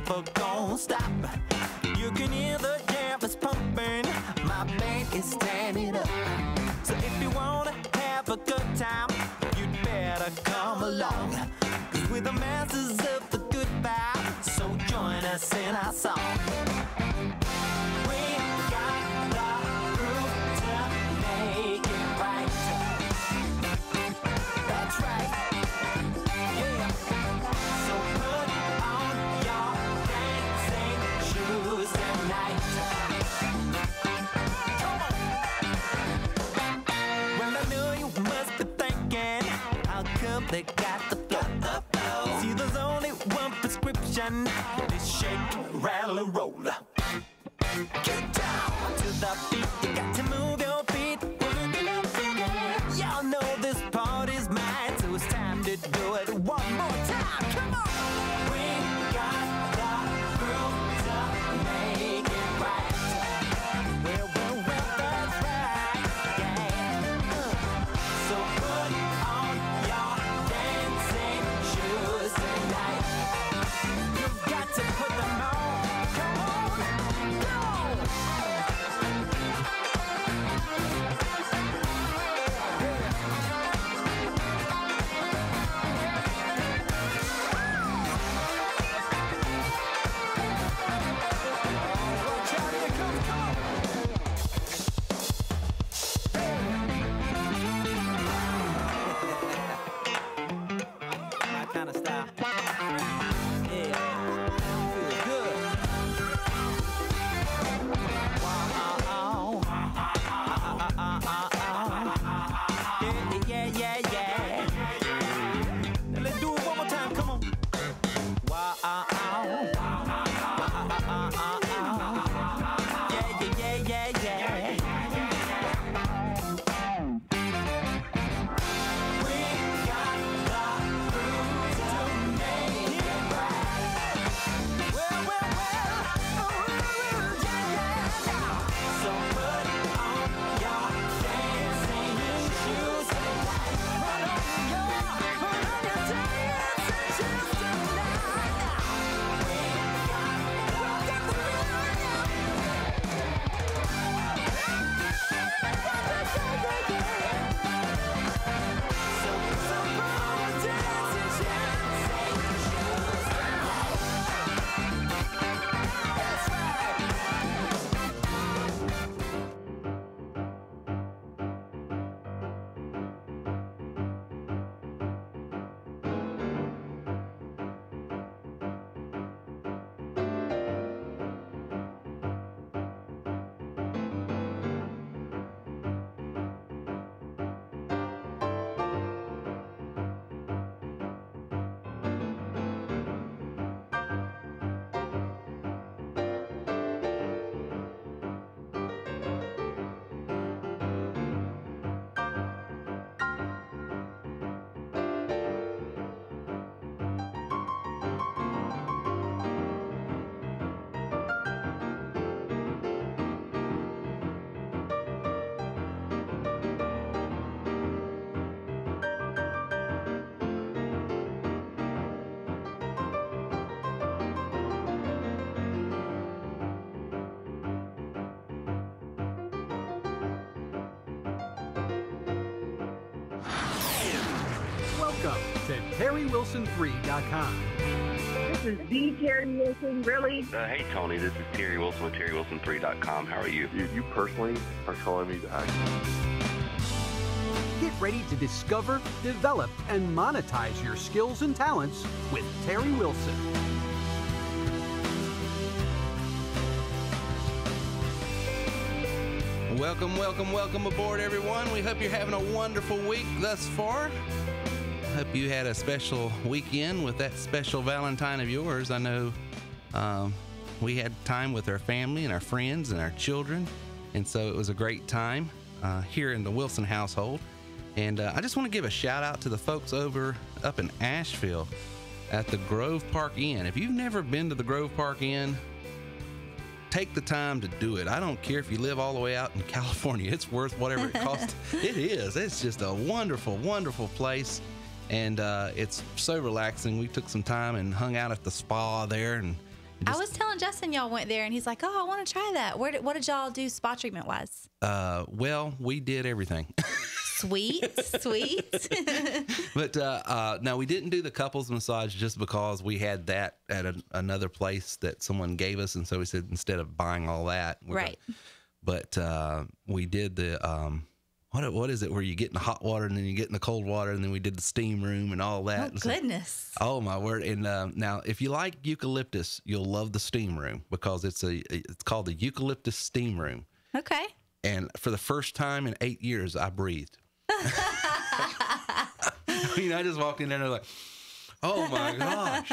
never gonna stop. You can hear the jam is pumping, my band is standing up. So if you wanna have a good time, you'd better come along. 'Cause we're the masters of the good vibe, so join us in our song. We got the groove to make it right. That's right. Yeah. So put on your dancing shoes tonight. Come on. Well, I know you must be thinking, how come they got the flow? See, there's only one prescription: they shake, rattle, and roll. Get down to the beat, you got to move your feet, working on fingers. Y'all know this party's mine, so it's time to do it one more time. Come on! We got the groove to make it right. Well, that's right, yeah. So put on your dancing shoes tonight. You've got to put them on. Come on, go! Watch out, here comes, come on! My kind of style. Yeah, feels good. Wow. Yeah. Now let's do it one more time. Come on. Wow. Yeah. We got the groove to make it right. Well, yeah. So put on your dancing shoes tonight. Put on your dancing shoes tonight. We got the So put on your dancing shoes tonight. That's right. Welcome to TerryWilson3.com. This is the Terry Wilson, really? Hey, Tony, this is Terry Wilson with TerryWilson3.com. How are you? You personally are calling me back. Get ready to discover, develop, and monetize your skills and talents with Terry Wilson. Welcome aboard, everyone. We hope you're having a wonderful week thus far. Hope you had a special weekend with that special Valentine of yours. I know we had time with our family and our friends and our children, and so it was a great time here in the Wilson household. And I just want to give a shout out to the folks up in Asheville at the Grove Park Inn. If you've never been to the Grove Park Inn, take the time to do it. I don't care if you live all the way out in California. It's worth whatever it costs. It is. It's just a wonderful, wonderful place. And it's so relaxing. We took some time and hung out at the spa there, and I was telling Justin y'all went there, and he's like, "Oh, I want to try that." What did y'all do spa treatment wise? Well, we did everything. Sweet. But no, we didn't do the couples massage just because we had that at another place that someone gave us, and so we said instead of buying all that, Right. But we did the what is it where you get in the hot water and then you get in the cold water, and then we did the steam room and all that. Oh, goodness. Oh my word! And now, if you like eucalyptus, you'll love the steam room because it's called the eucalyptus steam room. Okay. And for the first time in 8 years, I breathed. I just walked in there and I was like, oh my gosh.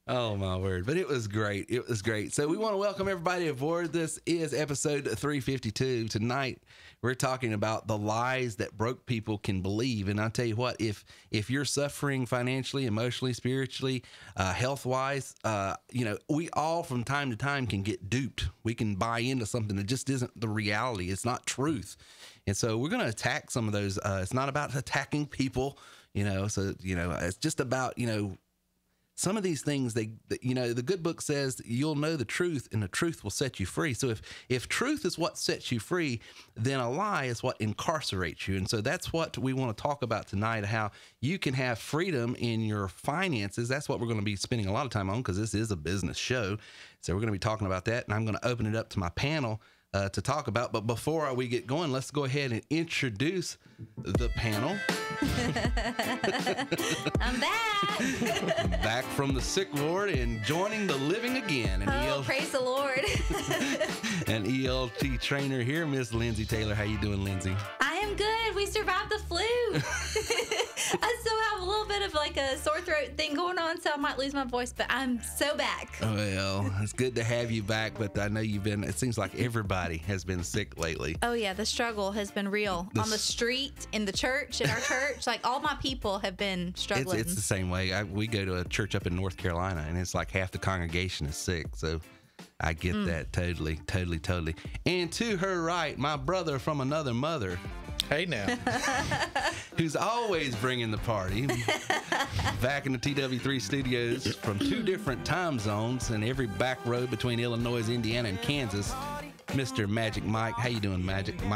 Oh my word. But it was great. It was great. So we want to welcome everybody aboard. This is episode 352. Tonight, we're talking about the lies that broke people can believe. And I'll tell you what, if you're suffering financially, emotionally, spiritually, health-wise, we all from time to time can get duped. We can buy into something that just isn't the reality. It's not truth. And so we're going to attack some of those. It's not about attacking people, it's just about, some of these things, the good book says you'll know the truth and the truth will set you free. So if truth is what sets you free, then a lie is what incarcerates you. And so that's what we want to talk about tonight, how you can have freedom in your finances. That's what we're going to be spending a lot of time on because this is a business show. So we're going to be talking about that. And I'm going to open it up to my panel to talk about. But before we get going, let's go ahead and introduce the panel. I'm back. Back from the sick ward and joining the living again. Praise the Lord. An ELT trainer here, Miss Lindsay Taylor. How you doing, Lindsay? I am good. We survived the flu. I still have a little bit of like a sore throat thing going on, so I might lose my voice, but I'm so back. Well, it's good to have you back, but I know it seems like everybody has been sick lately. Oh, yeah. The struggle has been real. On the street, in the church, in our church, like all my people have been struggling. It's the same way. We go to a church up in North Carolina, and it's like half the congregation is sick, so I get that totally. And to her right, my brother from another mother. Hey now. Who's always bringing the party. Back in the TW3 studios from 2 different time zones and every back road between Illinois, Indiana, and Kansas. Mr. Magic Mike. How you doing, Michael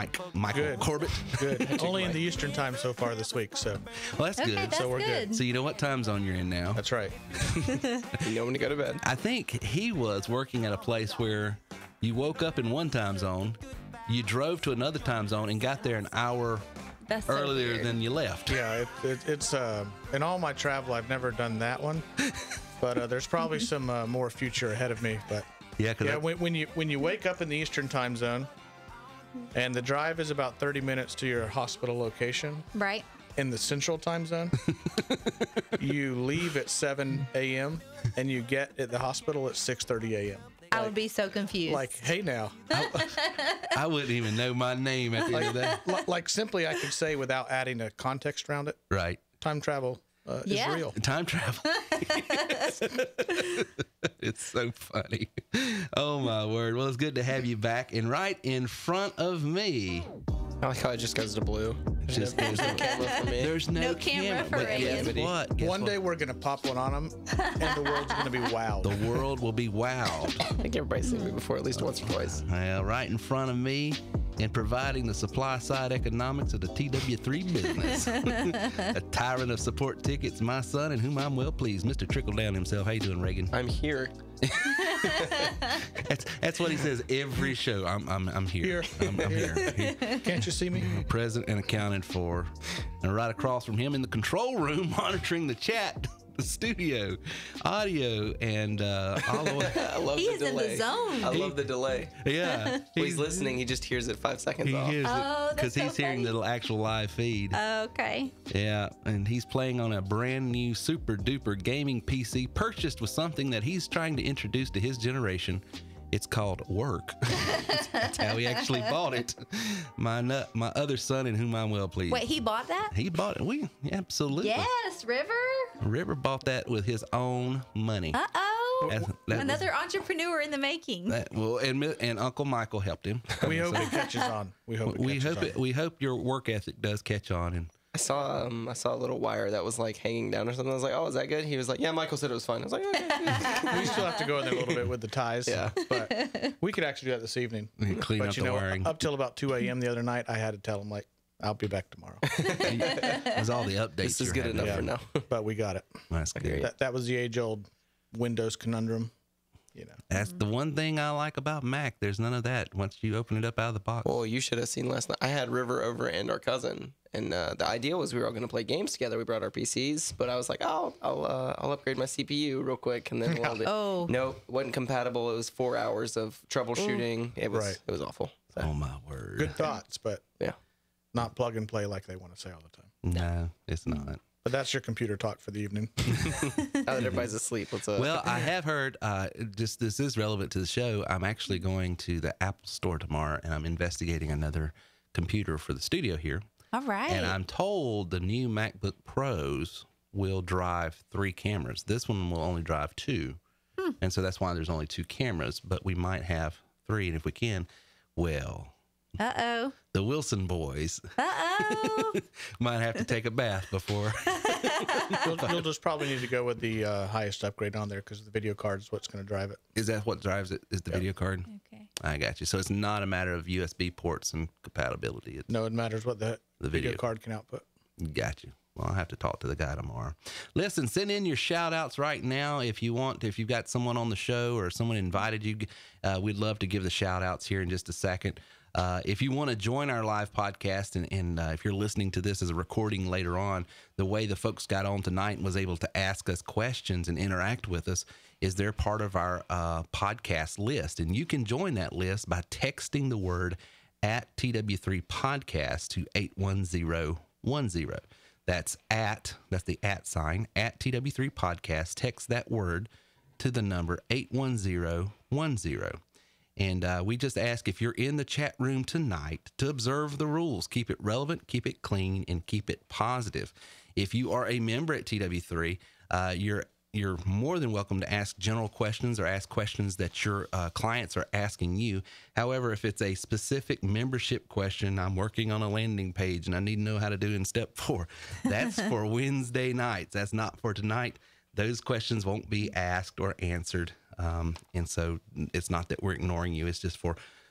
Good. Corbett? Good. Only in the Eastern time so far this week, so. Well, that's good. That's so we're good. So you know what time zone you're in now. That's right. You know when to go to bed. I think he was working at a place where you woke up in one time zone, you drove to another time zone, and got there an hour earlier than you left. Yeah, it's in all my travel, I've never done that one, but there's probably some more future ahead of me. But yeah, when you wake up in the Eastern time zone, and the drive is about 30 minutes to your hospital location. Right. In the Central time zone, you leave at 7 a.m. and you get at the hospital at 6:30 a.m. I would be so confused. Like, hey now. I wouldn't even know my name at the end of that. Like simply I could say without adding a context around it. Right. Time travel is real. Time travel. It's so funny. Oh, my word. Well, it's good to have you back. And right in front of me. I like how it just goes to blue. There's no camera for me. There's no camera for but Reagan. guess what? One day we're going to pop one on them, and the world's going to be wowed. The world will be wowed. I think everybody's seen me before at least once or twice. Well, right in front of me and providing the supply side economics of the TW3 business. A tyrant of support tickets, my son, and whom I'm well pleased, Mr. Trickle Down himself. How you doing, Reagan? I'm here. That's what he says every show. I'm here. I'm here. Can't you see me? Present and accounted for. And right across from him in the control room, monitoring the chat, the studio, audio, and all the way. I love He the is delay. in the zone. I love the delay. Yeah. When he's listening, he just hears it 5 seconds He off. hears Oh, it because that's he's so hearing funny. the actual live feed. Okay. Yeah, and he's playing on a brand new super duper gaming PC purchased with something that he's trying to introduce to his generation. It's called work. That's how he actually bought it. My other son, in whom I'm well pleased. Wait, he bought that? He bought it. Absolutely. Yes, River. River bought that with his own money. Uh-oh. That Another entrepreneur in the making. And Uncle Michael helped him. We hope it catches on. We hope it catches on. We hope your work ethic does catch on, and I saw a little wire that was like hanging down or something. I was like, oh, is that good? He was like, yeah, Michael said it was fine. I was like, okay. We still have to go in there a little bit with the ties. Yeah. But we could actually do that this evening. Clean but up the wiring. Up till about 2 a.m. the other night, I had to tell him, like, I'll be back tomorrow. It was all the updates. This is good enough for now. But we got it. That's good. That was the age-old Windows conundrum. That's the one thing I like about Mac. There's none of that once you open it up out of the box. Well, you should have seen last night. I had River over and our cousin, and the idea was we were all going to play games together. We brought our PCs, but I was like, I'll upgrade my CPU real quick, and then we'll Oh. No, it wasn't compatible. It was 4 hours of troubleshooting. It was awful. So. Oh my word. Good thoughts, but yeah, not plug and play like they want to say all the time. No, it's not. But that's your computer talk for the evening. Now that everybody's asleep, what's up? Well, I have heard, just this is relevant to the show. I'm actually going to the Apple store tomorrow, and I'm investigating another computer for the studio here. All right. And I'm told the new MacBook Pros will drive 3 cameras. This one will only drive 2. And so that's why there's only 2 cameras, but we might have 3. And if we can, well, Uh-oh. the Wilson boys might have to take a bath before. You'll just probably need to go with the highest upgrade on there because the video card is what's going to drive it. Is that what drives it? Is the video card? Okay. I got you. So it's not a matter of USB ports and compatibility. It's No, it matters what the video card can output. Got you. Well, I'll have to talk to the guy tomorrow. Listen, send in your shout outs right now if you want. If you've got someone on the show or someone invited you, we'd love to give the shout outs here in just a second. If you want to join our live podcast and if you're listening to this as a recording later on, the way the folks got on tonight and was able to ask us questions and interact with us is they're part of our podcast list. And you can join that list by texting the word at TW3 podcast to 81010. That's the @ sign, at TW3 podcast. Text that word to the number 81010. And we just ask if you're in the chat room tonight to observe the rules. Keep it relevant, keep it clean, and keep it positive. If you are a member at TW3, you're more than welcome to ask general questions or ask questions that your clients are asking you. However, if it's a specific membership question, I'm working on a landing page and I need to know how to do in step 4. That's for Wednesday nights. That's not for tonight. Those questions won't be asked or answered. And so it's not that we're ignoring you. It's just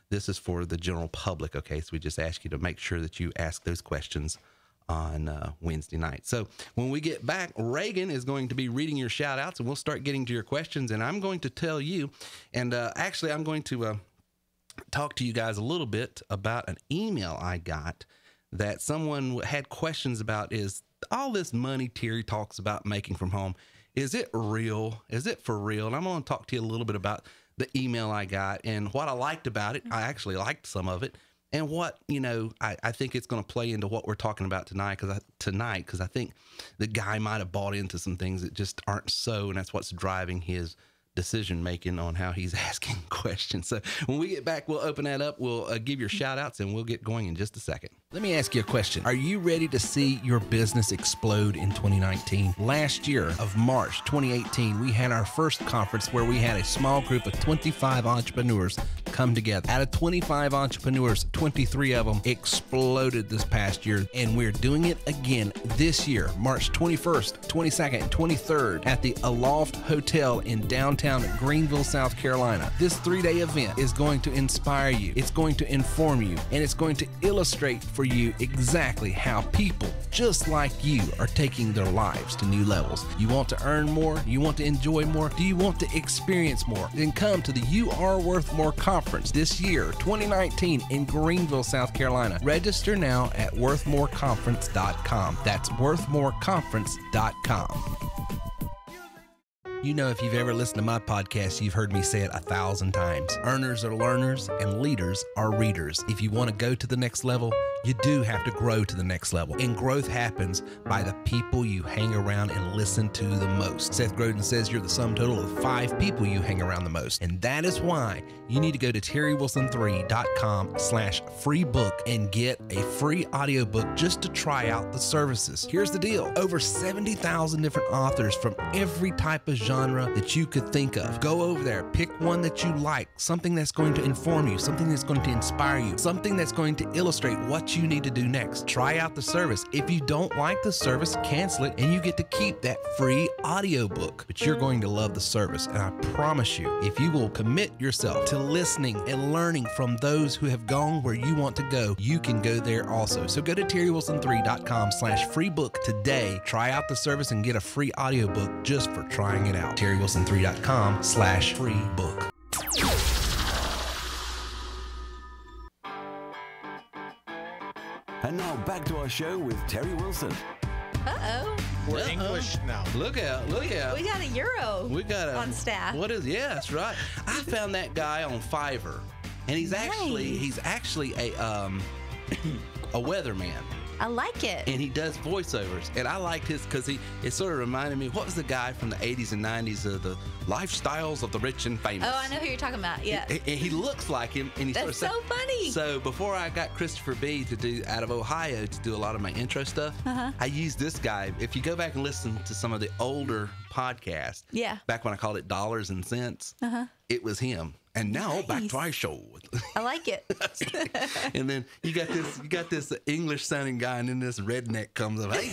this is for the general public. Okay. So we just ask you to make sure that you ask those questions on Wednesday night. So when we get back, Reagan is going to be reading your shout outs and we'll start getting to your questions. And I'm going to tell you, and actually I'm going to talk to you guys a little bit about an email I got that someone had questions about. Is all this money Terry talks about making from home, is it real? Is it for real? And I'm going to talk to you a little bit about the email I got and what I liked about it. I actually liked some of it. And what, I think it's going to play into what we're talking about tonight because I think the guy might have bought into some things that just aren't so, and that's what's driving his decision making on how he's asking questions. So when we get back, we'll open that up. We'll give your shout outs and we'll get going in just a second. Let me ask you a question. Are you ready to see your business explode in 2019? Last year of March 2018, we had our first conference where we had a small group of 25 entrepreneurs come together. Out of 25 entrepreneurs, 23 of them exploded this past year, and we're doing it again this year, March 21st, 22nd, and 23rd at the Aloft Hotel in downtown Greenville, South Carolina. This 3-day event is going to inspire you, it's going to inform you, and it's going to illustrate for you exactly how people just like you are taking their lives to new levels. You want to earn more? You want to enjoy more? Do you want to experience more? Then come to the You Are Worth More conference this year, 2019, in Greenville, South Carolina. Register now at worthmoreconference.com. That's worthmoreconference.com. If you've ever listened to my podcast, you've heard me say it 1,000 times. Earners are learners and leaders are readers. If you want to go to the next level, you do have to grow to the next level. And growth happens by the people you hang around and listen to the most. Seth Godin says you're the sum total of 5 people you hang around the most. And that is why you need to go to terrywilson3.com/free book and get a free audiobook just to try out the services. Here's the deal. Over 70,000 different authors from every type of genre that you could think of. Go over there, pick one that you like, something that's going to inform you, something that's going to inspire you, something that's going to illustrate what what you need to do next. Try out the service. If you don't like the service, cancel it, and you get to keep that free audiobook. But you're going to love the service, and I promise you, if you will commit yourself to listening and learning from those who have gone where you want to go, you can go there also. So go to TerryWilson3.com/freebook today. Try out the service and get a free audiobook just for trying it out. TerryWilson3.com/freebook. And now back to our show with Terry Wilson. Uh-oh. We're English now. Look out, look out. We got a Euro on staff. What is, yeah, that's right. I found that guy on Fiverr, and he's actually a weatherman. I like it. And he does voiceovers. And I liked his because it sort of reminded me, what was the guy from the 80s and 90s of the lifestyles of the rich and famous? Oh, I know who you're talking about. Yeah. He looks like him. And That's so funny. So before I got Christopher B. to do out of Ohio to do a lot of my intro stuff, I used this guy. If you go back and listen to some of the older podcasts, back when I called it Dollars and Cents, it was him. And now back to our show. I like it. And then you got this English sounding guy, and then this redneck comes up. Hey,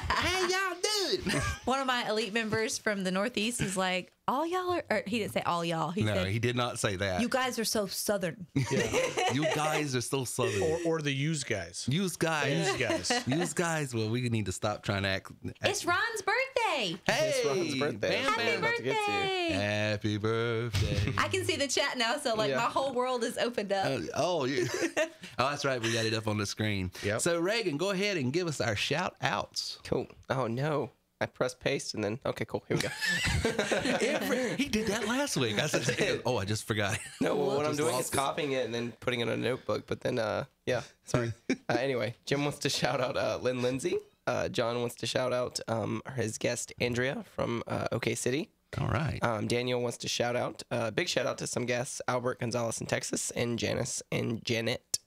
how y'all doing? One of my elite members from the Northeast is like, all y'all are, or he didn't say all y'all. He said, he did not say that. You guys are so Southern. Yeah. You guys are so Southern. Or the use guys. Use guys. Use guys. Use guys. Well, we need to stop trying to act. It's Ron's birthday. Hey, it's Ron's birthday. Happy birthday. Happy birthday. I can see the chat now, so my whole world is opened up. Oh, that's right. We got it up on the screen. Yep. So Reagan, go ahead and give us our shout outs. Cool. Oh no. I pressed paste and then, okay, cool. Here we go. He did that last week. I said, I just forgot. No, well, what I'm doing is copying it and then putting it in a notebook. But then, sorry. Anyway, Jim wants to shout out Lynn Lindsay. John wants to shout out his guest, Andrea from OK City. All right. Daniel wants to shout out, big shout out to some guests, Albert Gonzalez in Texas and Janice and Janet.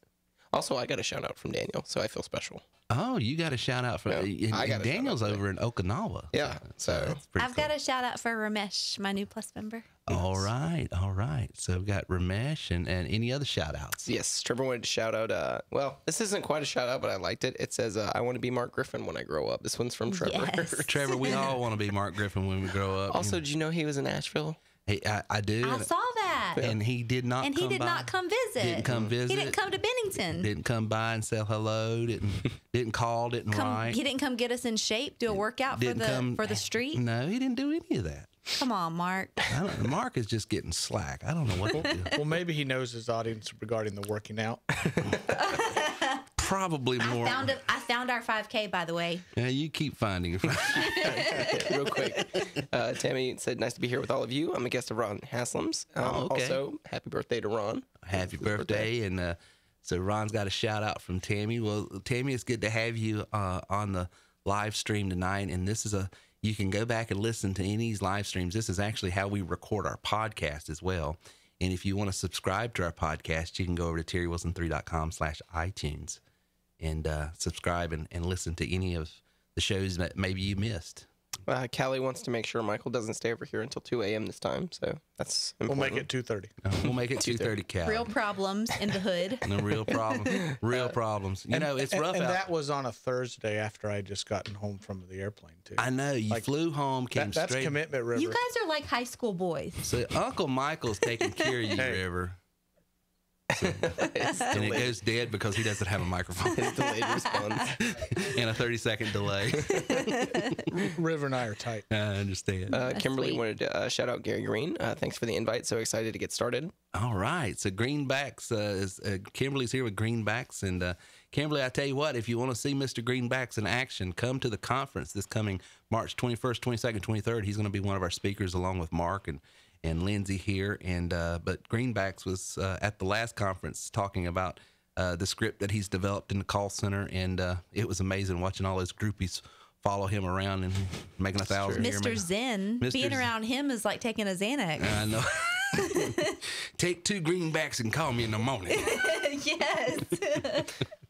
Also, I got a shout out from Daniel, so I feel special. Oh, you got a shout out from Daniel's over in Okinawa. Yeah, so I've got a shout out for Ramesh, my new Plus member. All right. So we've got Ramesh and any other shout outs. Yes, Trevor wanted to shout out. Well, this isn't quite a shout out, but I liked it. It says, I want to be Mark Griffin when I grow up. This one's from Trevor. Yes. Trevor, we all want to be Mark Griffin when we grow up. Also, did you know he was in Nashville? Hey, I do. I saw that. And he did not come visit. Didn't come visit. He didn't come to Bennington. Didn't come by and say hello. Didn't call. Didn't write. He didn't come get us in shape, do a workout for the street. No, he didn't do any of that. Come on, Mark. Mark is just getting slack. I don't know what to do. Well, maybe he knows his audience regarding the working out. Probably more. I found our 5K, by the way. Yeah, you keep finding it. Real quick. Tammy said, nice to be here with all of you. I'm a guest of Ron Haslam's. Also, happy birthday to Ron. Happy birthday. And so Ron's got a shout out from Tammy. Well, Tammy, it's good to have you on the live stream tonight. And this is you can go back and listen to any of these live streams. This is actually how we record our podcast as well. And if you want to subscribe to our podcast, you can go over to TerryWilson3.com/iTunes and subscribe and listen to any of the shows that maybe you missed. Callie wants to make sure Michael doesn't stay over here until 2 a.m. this time, so that's important. We'll make it 2:30. We'll make it 2:30, Callie. Real problems in the hood. No, real problems. Real problems. You know, it's rough and out. that was on a Thursday after I just gotten home from the airplane, too. I know. You flew home, came that's straight. commitment, River. You guys are like high school boys. So Uncle Michael's taking care of you, River. So, and it goes dead because he doesn't have a microphone. His delayed response. And a 30-second delay. River and I are tight. I understand. Kimberly wanted to shout out Gary Green. Thanks for the invite. So excited to get started. All right. So Greenbacks, Kimberly's here with Greenbacks. And Kimberly, I tell you what, if you want to see Mr. Greenbacks in action, come to the conference this coming March 21st, 22nd, 23rd. He's going to be one of our speakers along with Mark and Lindsay here. And but Greenbacks was at the last conference talking about the script that he's developed in the call center. And it was amazing watching all those groupies follow him around and making 1,000 a year. Mr. Zen. Being around him is like taking a Xanax. I know. Take 2 greenbacks and call me in the morning. Yes.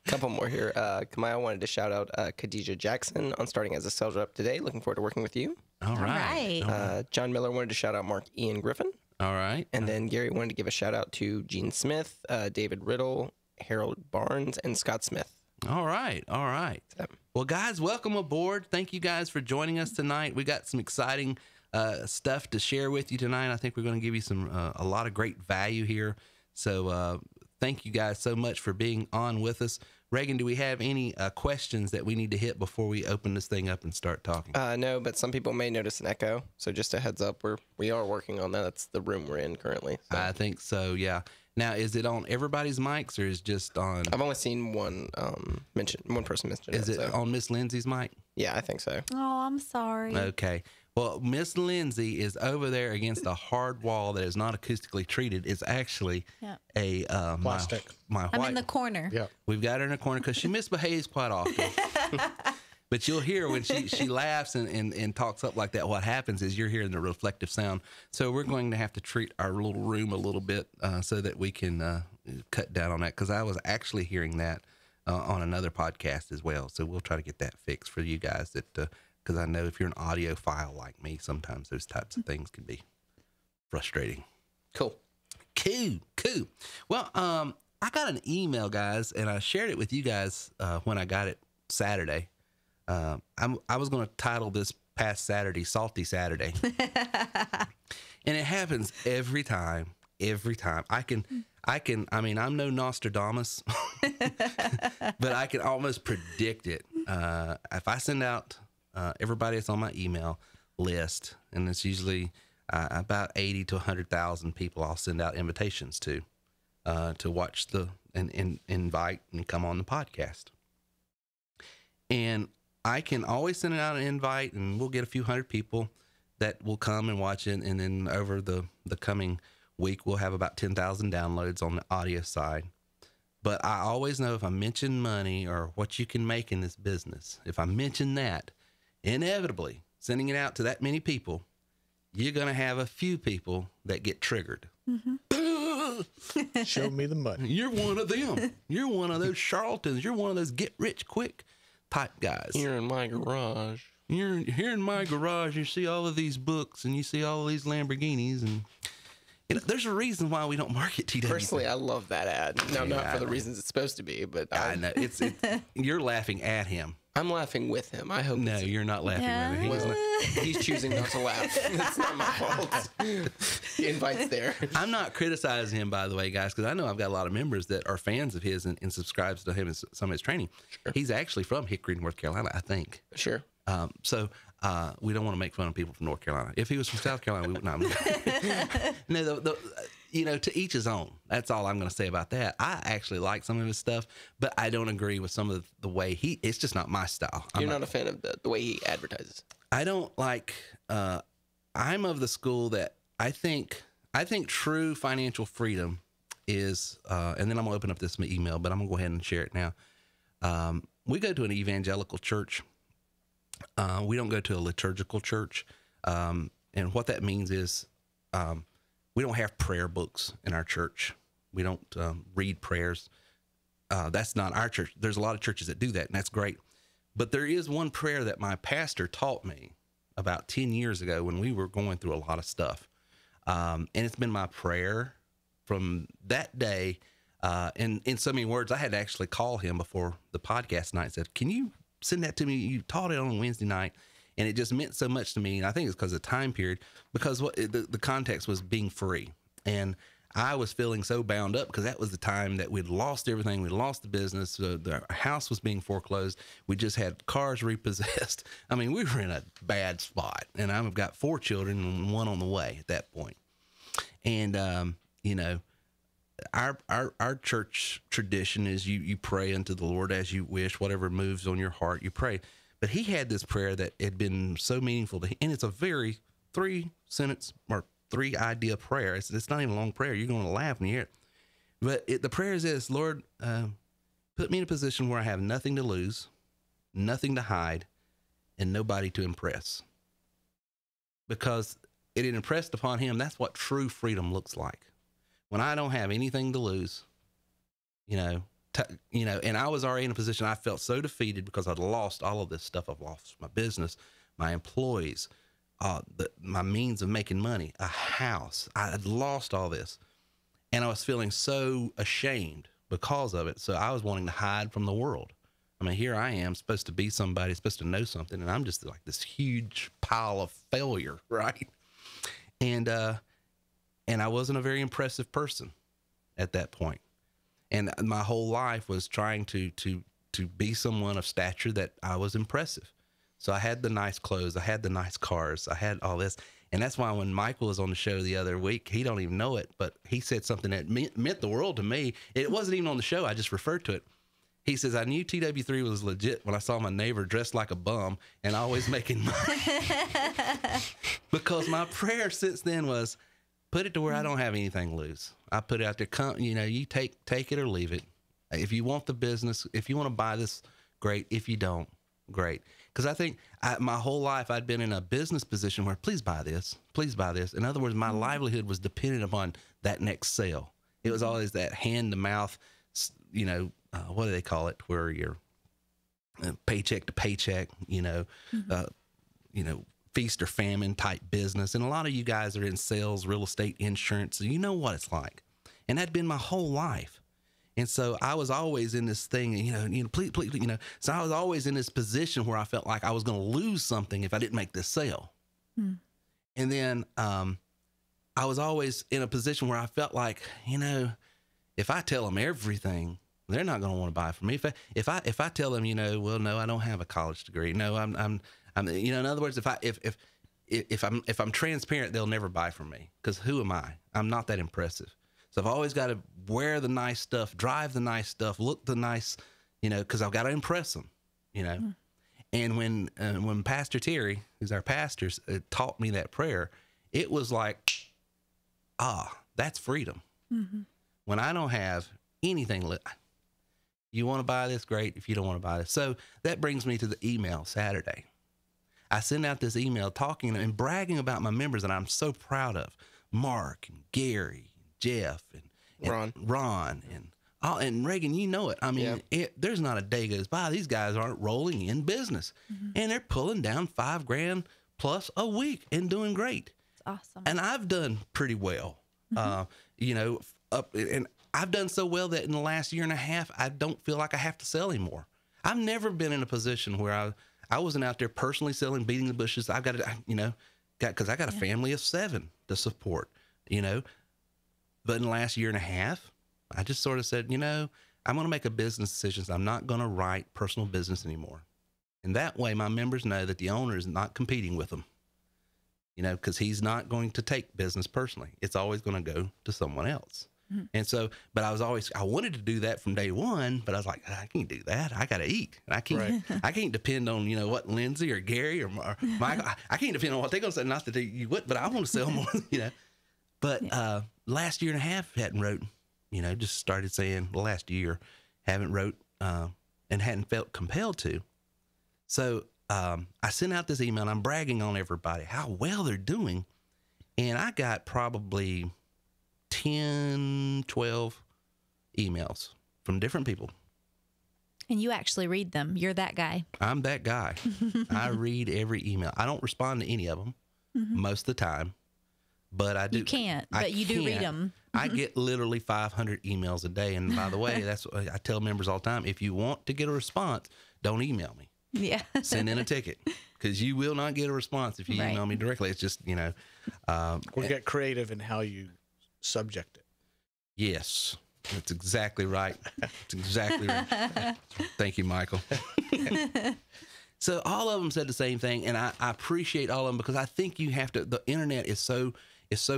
Couple more here. Kamaya wanted to shout out Khadijah Jackson on starting as a sales rep today. Looking forward to working with you. All right. John Miller wanted to shout out Mark Ian Griffin. All right. And then Gary wanted to give a shout out to Gene Smith, David Riddle, Harold Barnes, and Scott Smith. All right. Well, guys, welcome aboard. Thank you guys for joining us tonight. We got some exciting stuff to share with you tonight. I think we're going to give you a lot of great value here. So thank you guys so much for being on with us. Reagan, do we have any questions that we need to hit before we open this thing up and start talking? No, but some people may notice an echo. So just a heads up, we are working on that. That's the room we're in currently. So. I think so, yeah. Now, is it on everybody's mics or is it just on? I've only seen one person mention it. Is it on Miss Lindsay's mic? Yeah, I think so. Oh, I'm sorry. Okay. Well, Miss Lindsay is over there against a hard wall that is not acoustically treated. It's actually a plastic. My I'm in the corner. Yeah, we've got her in a corner because she misbehaves quite often. But you'll hear when she laughs and talks up like that, what happens is you're hearing the reflective sound. So we're going to have to treat our little room a little bit so that we can cut down on that, because I was actually hearing that on another podcast as well. So we'll try to get that fixed for you guys, because I know if you're an audiophile like me, sometimes those types of things can be frustrating. Cool. Well, I got an email, guys, and I shared it with you guys when I got it Saturday. I was going to title this past Saturday Salty Saturday. And it happens every time. I mean, I'm no Nostradamus, but I can almost predict it. If I send out everybody that's on my email list, and it's usually about 80 to 100,000 people I'll send out invitations to watch and invite and come on the podcast. And I can always send out an invite, and we'll get a few hundred people that will come and watch it. And then over the coming week, we'll have about 10,000 downloads on the audio side. But I always know if I mention money or what you can make in this business, if I mention that, inevitably sending it out to that many people, you're going to have a few people that get triggered. Mm-hmm. Show me the money. You're one of them. You're one of those charlatans. You're one of those get rich quick type guys. You're in my garage. You're here in my garage. You see all of these books and you see all of these Lamborghinis, and there's a reason why we don't market TW. Personally, I love that ad. No, not for the reasons it's supposed to be, but I know it's you're laughing at him. I'm laughing with him. I hope. No, you're not laughing with him. He's choosing not to laugh. It's not my fault. The invite's there. I'm not criticizing him, by the way, guys, because I know I've got a lot of members that are fans of his and subscribes to him and some of his training. Sure. He's actually from Hickory, North Carolina, I think. Sure. So we don't want to make fun of people from North Carolina. If he was from South Carolina, we would not. No, to each his own. That's all I'm going to say about that. I actually like some of his stuff, but I don't agree with some of the way it's just not my style. You're not a fan of the way he advertises. I don't like, I'm of the school that I think true financial freedom is, and then I'm gonna open up this email, but I'm gonna go ahead and share it now. We go to an evangelical church. We don't go to a liturgical church. And what that means is, we don't have prayer books in our church. We don't read prayers. That's not our church. There's a lot of churches that do that, and that's great. But there is one prayer that my pastor taught me about 10 years ago when we were going through a lot of stuff. And it's been my prayer from that day. And in so many words, I had to actually call him before the podcast night and said, can you send that to me? You taught it on Wednesday night. And it just meant so much to me. And I think it's because of the time period, because the context was being free. And I was feeling so bound up because that was the time that we'd lost everything. We'd lost the business. The house was being foreclosed. We just had cars repossessed. I mean, we were in a bad spot. And I've got 4 children and 1 on the way at that point. And, our church tradition is you pray unto the Lord as you wish, whatever moves on your heart, you pray. But he had this prayer that had been so meaningful to him. And it's a very 3-sentence or 3-idea prayer. It's not even a long prayer. You're going to laugh when you hear it. But the prayer is this: Lord, put me in a position where I have nothing to lose, nothing to hide, and nobody to impress. Because it had impressed upon him, that's what true freedom looks like. When I don't have anything to lose, and I was already in a position I felt so defeated because I'd lost all of this stuff. I've lost my business, my employees, my means of making money, a house. I had lost all this. And I was feeling so ashamed because of it. So I was wanting to hide from the world. I mean, here I am supposed to be somebody, supposed to know something, and I'm just like this huge pile of failure, right? And I wasn't a very impressive person at that point. And my whole life was trying to be someone of stature that I was impressive. So I had the nice clothes, I had the nice cars, I had all this. And that's why when Michael was on the show the other week, he don't even know it, but he said something that meant the world to me. It wasn't even on the show. I just referred to it. He says, I knew TW3 was legit when I saw my neighbor dressed like a bum and always making money. Because my prayer since then was, put it to where I don't have anything loose. I put it out there, you take it or leave it. If you want the business, if you want to buy this, great. If you don't, great. Because I think my whole life I'd been in a business position where, please buy this, please buy this. In other words, my livelihood was dependent upon that next sale. It was always that hand to mouth, what do they call it, where you're paycheck to paycheck, feast or famine type business. And a lot of you guys are in sales, real estate, insurance, so you know what it's like. And that'd been my whole life. And so I was always in this thing, please, so I was always in this position where I felt like I was going to lose something if I didn't make this sale. And then I was always in a position where I felt like, if I tell them everything, they're not going to want to buy from me. If I tell them, well, no, I don't have a college degree. No, I'm in other words, if I'm transparent, they'll never buy from me, because who am I? I'm not that impressive. So I've always got to wear the nice stuff, drive the nice stuff, look the nice, because I've got to impress them, And when Pastor Terry, who's our pastor, taught me that prayer, it was like, that's freedom. When I don't have anything, you want to buy this, great. If you don't want to buy this. So that brings me to the email Saturday. I send out this email talking and bragging about my members that I'm so proud of. Mark and Gary, Jeff and Ron and Reagan, you know it. I mean, there's not a day goes by these guys aren't rolling in business, and they're pulling down $5,000 plus a week and doing great. It's awesome. And I've done pretty well, and I've done so well that in the last year and a half, I don't feel like I have to sell anymore. I've never been in a position where I wasn't out there personally selling, beating the bushes. I've got to, because I got a family of 7 to support, But in the last year and a half, I just sort of said, I'm going to make a business decision. I'm not going to write personal business anymore. And that way my members know that the owner is not competing with them, because he's not going to take business personally. It's always going to go to someone else. And so, but I wanted to do that from day one, but I was like, I can't do that. I got to eat. And I can't depend on, what Lindsay or Gary or Michael, I can't depend on what they're going to say. Not that you would, but I want to sell more, But last year and a half, hadn't wrote, just started saying the last year, haven't wrote and hadn't felt compelled to. So I sent out this email and I'm bragging on everybody how well they're doing. And I got probably 10, 12 emails from different people. And you actually read them. You're that guy. I'm that guy. I read every email. I don't respond to any of them most of the time. But I do. You can't, but you do read them. I get literally 500 emails a day. And by the way, that's what I tell members all the time. If you want to get a response, don't email me. Yeah. Send in a ticket, because you will not get a response if you email me directly. It's just, or get creative in how you subject it. Yes. That's exactly right. That's exactly right. Thank you, Michael. So all of them said the same thing. And I appreciate all of them, because I think you have to, the internet is so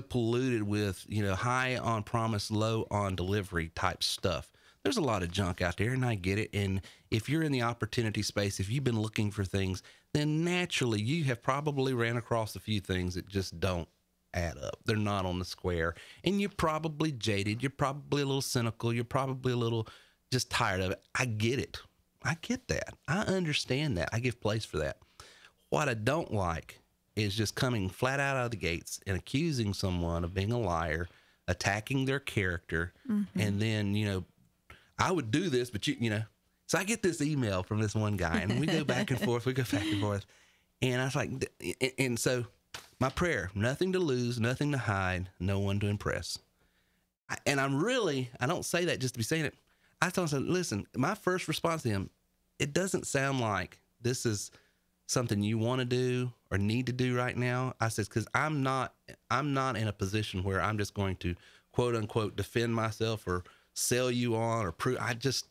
polluted with, high on promise, low on delivery type stuff. There's a lot of junk out there, and I get it. And if you're in the opportunity space, if you've been looking for things, then naturally you have probably ran across a few things that just don't add up. They're not on the square. And you're probably jaded. You're probably a little cynical. You're probably a little just tired of it. I get it. I get that. I understand that. I give place for that. What I don't like is just coming flat out of the gates and accusing someone of being a liar, attacking their character, and then, I would do this, but so I get this email from this one guy, and we go back and forth, and I was like, and so my prayer, nothing to lose, nothing to hide, no one to impress. And I don't say that just to be saying it. I told him, listen, my first response to him, it doesn't sound like this is something you want to do or need to do right now. I said, because I'm not in a position where I'm just going to quote unquote defend myself or sell you on or prove. I just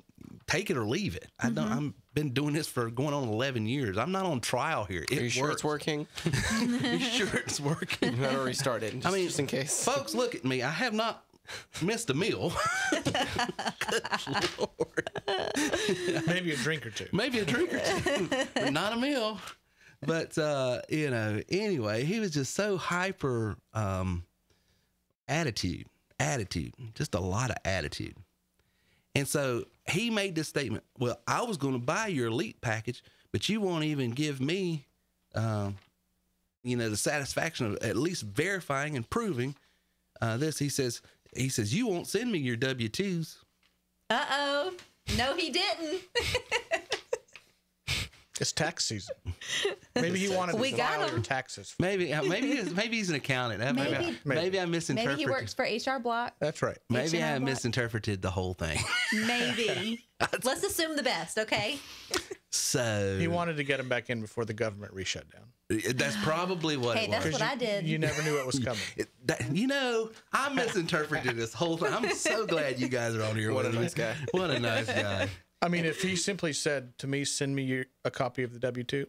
take it or leave it. I don't. I've been doing this for going on 11 years. I'm not on trial here. Are you sure it's working? You sure it's working? You gotta restart it. Just in case. Folks, look at me. I have not missed a meal. Good Lord. Maybe a drink or two. Maybe a drink or two, but not a meal. But anyway, he was just so hyper attitude, just a lot of attitude. And so he made this statement, well, I was going to buy your elite package, but you won't even give me, the satisfaction of at least verifying and proving this. He says, you won't send me your W-2s. Uh-oh. No, he didn't. It's tax season. Maybe he wanted to file your taxes. Maybe he's an accountant. Maybe I misinterpreted. Maybe he works for HR Block. That's right. Maybe I misinterpreted the whole thing. Maybe. Let's assume the best, okay? So he wanted to get him back in before the government re-shut down. That's probably what it was. That's what I did. You never knew what was coming. I misinterpreted this whole thing. I'm so glad you guys are on here. What a nice guy. What a nice guy. I mean, if he simply said to me, send me a copy of the W-2,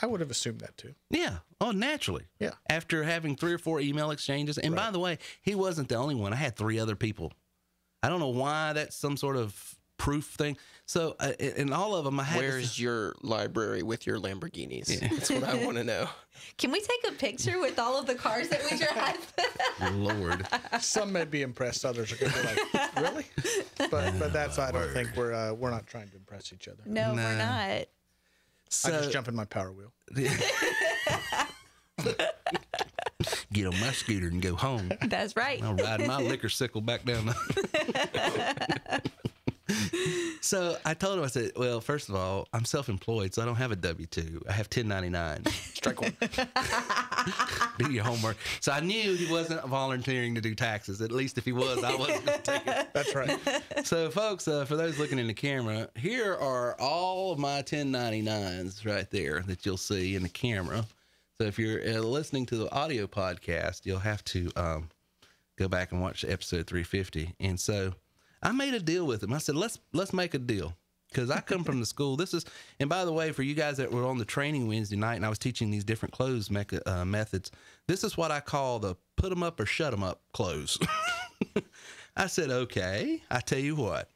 I would have assumed that too. Yeah. Oh, naturally. Yeah. After having 3 or 4 email exchanges. And by the way, he wasn't the only one. I had 3 other people. I don't know why that's some sort of proof thing. So, and all of them, I had. Where's your library with your Lamborghinis? Yeah. That's what I want to know. Can we take a picture with all of the cars that we drive? Lord. Some may be impressed. Others are going to be like, really? But that's, I don't think we're not trying to impress each other. No, we're not. So, I just jump in my Power Wheel. Get on my scooter and go home. That's right. I'll ride my liquor sickle back down. So I told him, I said, well, first of all, I'm self-employed, so I don't have a W-2. I have 1099. Strike one. Do your homework. So I knew he wasn't volunteering to do taxes. At least if he was, I wasn't going to take it. That's right. So, folks, for those looking in the camera, here are all of my 1099s right there that you'll see in the camera. So if you're listening to the audio podcast, you'll have to go back and watch episode 350. And so I made a deal with him. I said, let's make a deal, because I come from the school. And by the way, for you guys that were on the training Wednesday night and I was teaching these different close methods, this is what I call the put them up or shut them up close. I said, okay, I tell you what,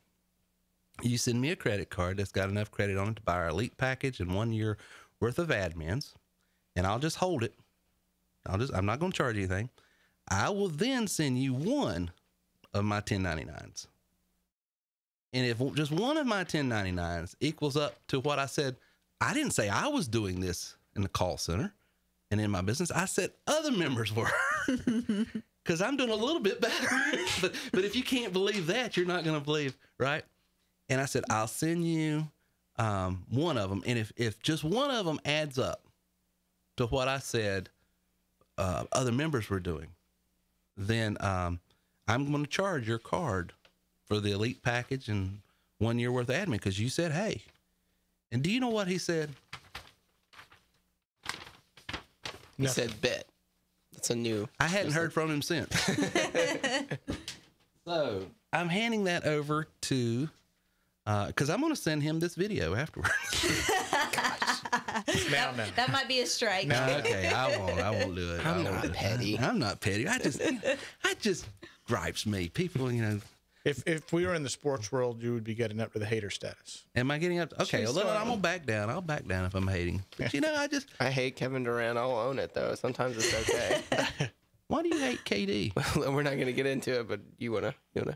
you send me a credit card that's got enough credit on it to buy our elite package and 1 year worth of admins, and I'll just hold it. I'm not going to charge you anything. I will then send you one of my 1099s. And if just one of my 1099s equals up to what I said, I didn't say I was doing this in the call center and in my business. I said other members were, because I'm doing a little bit better. but if you can't believe that, you're not going to believe, right? And I said, I'll send you one of them. And if just one of them adds up to what I said other members were doing, then I'm going to charge your card for the elite package and 1 year worth of admin, because you said, hey. And do you know what he said? He said, bet. That's a new. I hadn't heard from him since. So I'm handing that over to, because I'm going to send him this video afterwards. That might be a strike. No, okay, I won't do it. I'm not petty. I'm not petty. I just gripes me. People, If we were in the sports world, you would be getting up to the hater status. Am I getting up? Okay, well, I'm gonna back down. I'll back down if I'm hating. But I hate Kevin Durant. I'll own it though. Sometimes it's okay. Why do you hate KD? Well, we're not gonna get into it, but you wanna.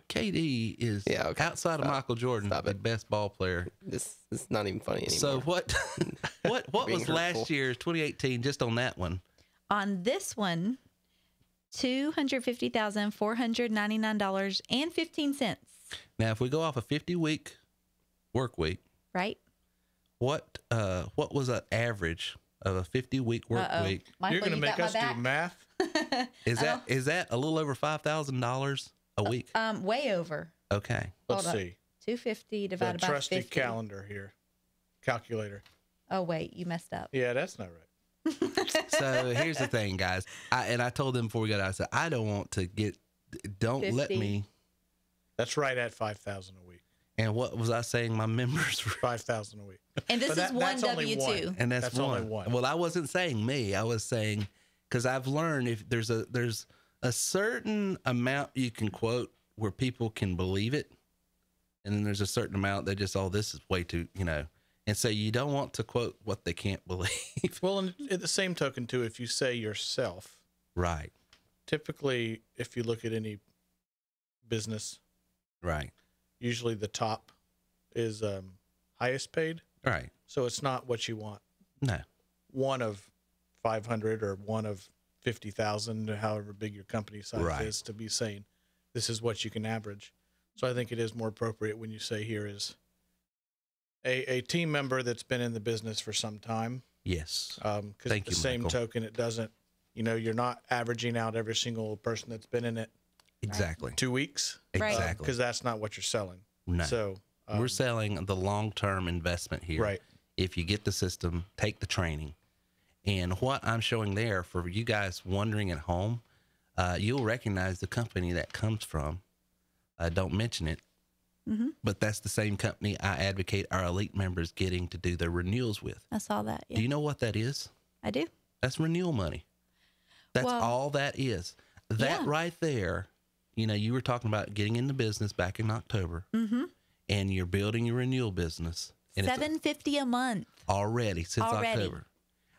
KD is outside of Michael Jordan, the best ball player. This is not even funny anymore. So what was last year's 2018? Just on that one. On this one, $250,499.15. Now, if we go off a 50-week work week, right? What was an average of a 50-week work week? You're going to make us do math? Is that a little over $5,000 a week? Way over. Okay. Let's see. 250 divided by 50. The trusty calendar here. calculator. Oh, wait, you messed up. Yeah, that's not right. So here's the thing, guys. I told them before we got out, I said, I don't want to get, don't 50. let me. That's right at 5,000 a week. And what was I saying? My members were 5,000 a week. And this But is one that's only W-2. one. and that's That's one. only one. Well, I wasn't saying me. I was saying, because I've learned if there's a certain amount you can quote where people can believe it. And then there's a certain amount that just, oh, this is way too, And so you don't want to quote what they can't believe. Well, and at the same token, too, if you say yourself, Right. typically, if you look at any business, Right. usually the top is highest paid. Right. So it's not what you want. No. One of 500 or one of 50,000, however big your company size Right. is, to be saying this is what you can average. So I think it is more appropriate when you say here is a team member that's been in the business for some time. Yes. Because Thank the you, same Michael. token, it doesn't, you're not averaging out every single person that's been in it Exactly. 2 weeks. Right. Exactly. Because that's not what you're selling. No. So We're selling the long-term investment here. Right. If you get the system, take the training. And what I'm showing there for you guys wondering at home, you'll recognize the company that comes from. Don't mention it. Mm-hmm. But that's the same company I advocate our elite members getting to do their renewals with. I saw that. Yeah. Do you know what that is? I do. That's renewal money. That's Well, all that is. That yeah. right there, you were talking about getting into business back in October, and you're building your renewal business. And it's $750 a month. already since Already. October.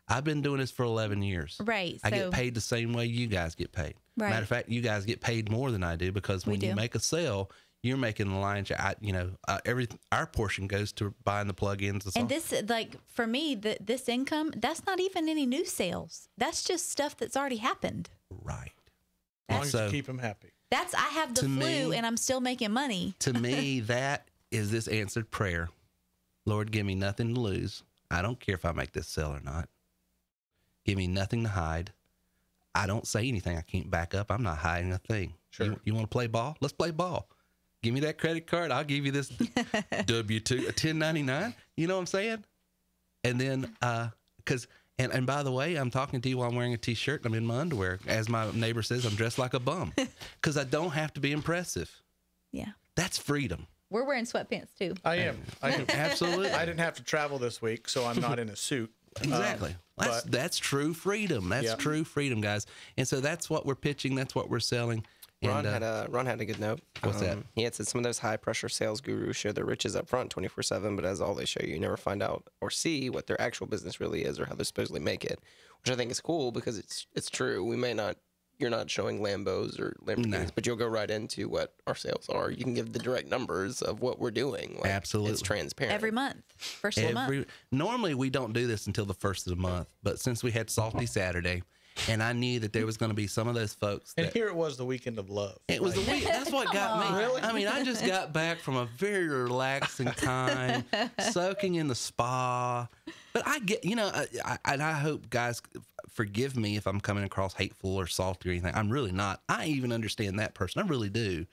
I've been doing this for 11 years. Right. I so, get paid the same way you guys get paid. Right. Matter of fact, you guys get paid more than I do because when We you do. make a sale, you're making the lion's share. Our portion goes to buying the plugins. And this, like, for me, this income, that's not even any new sales. That's just stuff that's already happened. Right. as long as So- you keep them happy. I have the To flu me- and I'm still making money. To me, that is this answered prayer. Lord, give me nothing to lose. I don't care if I make this sale or not. Give me nothing to hide. I don't say anything I can't back up. I'm not hiding a thing. Sure. You want to play ball? Let's play ball. Give me that credit card. I'll give you this W-2, a 1099. You know what I'm saying? And then, and by the way, I'm talking to you while I'm wearing a t-shirt and I'm in my underwear. As my neighbor says, I'm dressed like a bum because I don't have to be impressive. Yeah. That's freedom. We're wearing sweatpants too. I am. Absolutely. I didn't have to travel this week, so I'm not in a suit. Exactly. But- That's true freedom. That's Yeah. true freedom, guys. And so that's what we're pitching. That's what we're selling. Ron And, had a good note. What's that? He had said some of those high pressure sales gurus share their riches up front 24/7, but as all they show you, you never find out or see what their actual business really is or how they supposedly make it, which I think is cool because it's true. You're not showing Lambos or Lamborghinis, No. but you'll go right into what our sales are. You can give the direct numbers of what we're doing. Like, Absolutely. It's transparent. Every month. First of the month. Normally we don't do this until the first of the month, but since we had Salty Saturday, and I knew that there was going to be some of those folks And that here it was, the weekend of love. it was the week. That's what got me. Really? I mean, I just got back from a very relaxing time, soaking in the spa. But I get, and I hope guys forgive me if I'm coming across hateful or salty or anything. I'm really not. I even understand that person. I really do.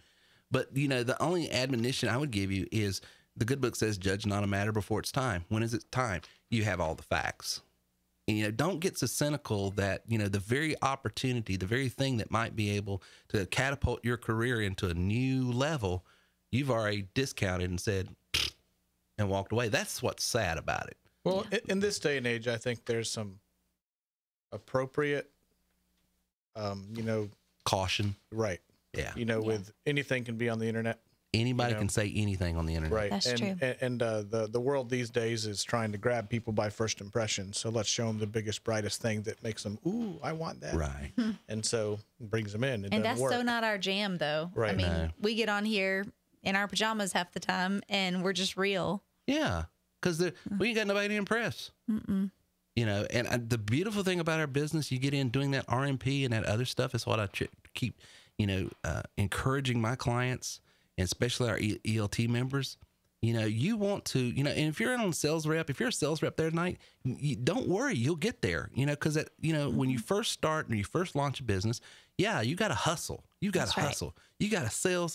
But, the only admonition I would give you is the good book says, judge not a matter before it's time. When is it time? You have all the facts. And, don't get so cynical that, the very opportunity, the very thing that might be able to catapult your career into a new level, you've already discounted and said, and walked away. That's what's sad about it. Well, in this day and age, I think there's some appropriate, Caution. right. Yeah. With anything can be on the internet. Anybody can say anything on the internet. Right. That's and, true. And the world these days is trying to grab people by first impression. So let's show them the biggest, brightest thing that makes them, ooh, I want that. Right. And so brings them in. It And doesn't that's work. so not our jam, though. I Right. mean, No. we get on here in our pajamas half the time and we're just real. Yeah. Because we ain't got nobody to impress. And the beautiful thing about our business, you get in doing that RMP and that other stuff is what I keep, encouraging my clients, and especially our ELT members. You want to, and if you're on sales rep, if you're a sales rep there tonight, don't worry, you'll get there, because when you first start and you first launch a business, you got to hustle. You got to That's hustle. You got to sell.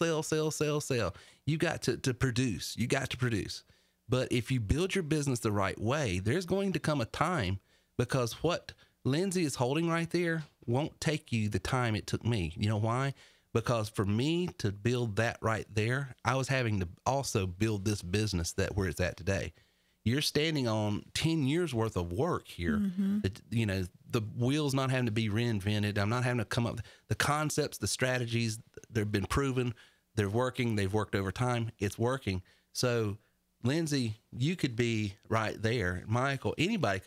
You got to produce. But if you build your business the right way, there's going to come a time, because what Lindsay is holding right there won't take you the time it took me. You know why? Because for me to build that right there, I was having to also build this business where it's at today. You're standing on 10 years worth of work here. You know, the wheel's not having to be reinvented. I'm not having to come up with the concepts, the strategies. They've been proven. They're working. They've worked over time. It's working. So Lindsay, you could be right there. Michael, anybody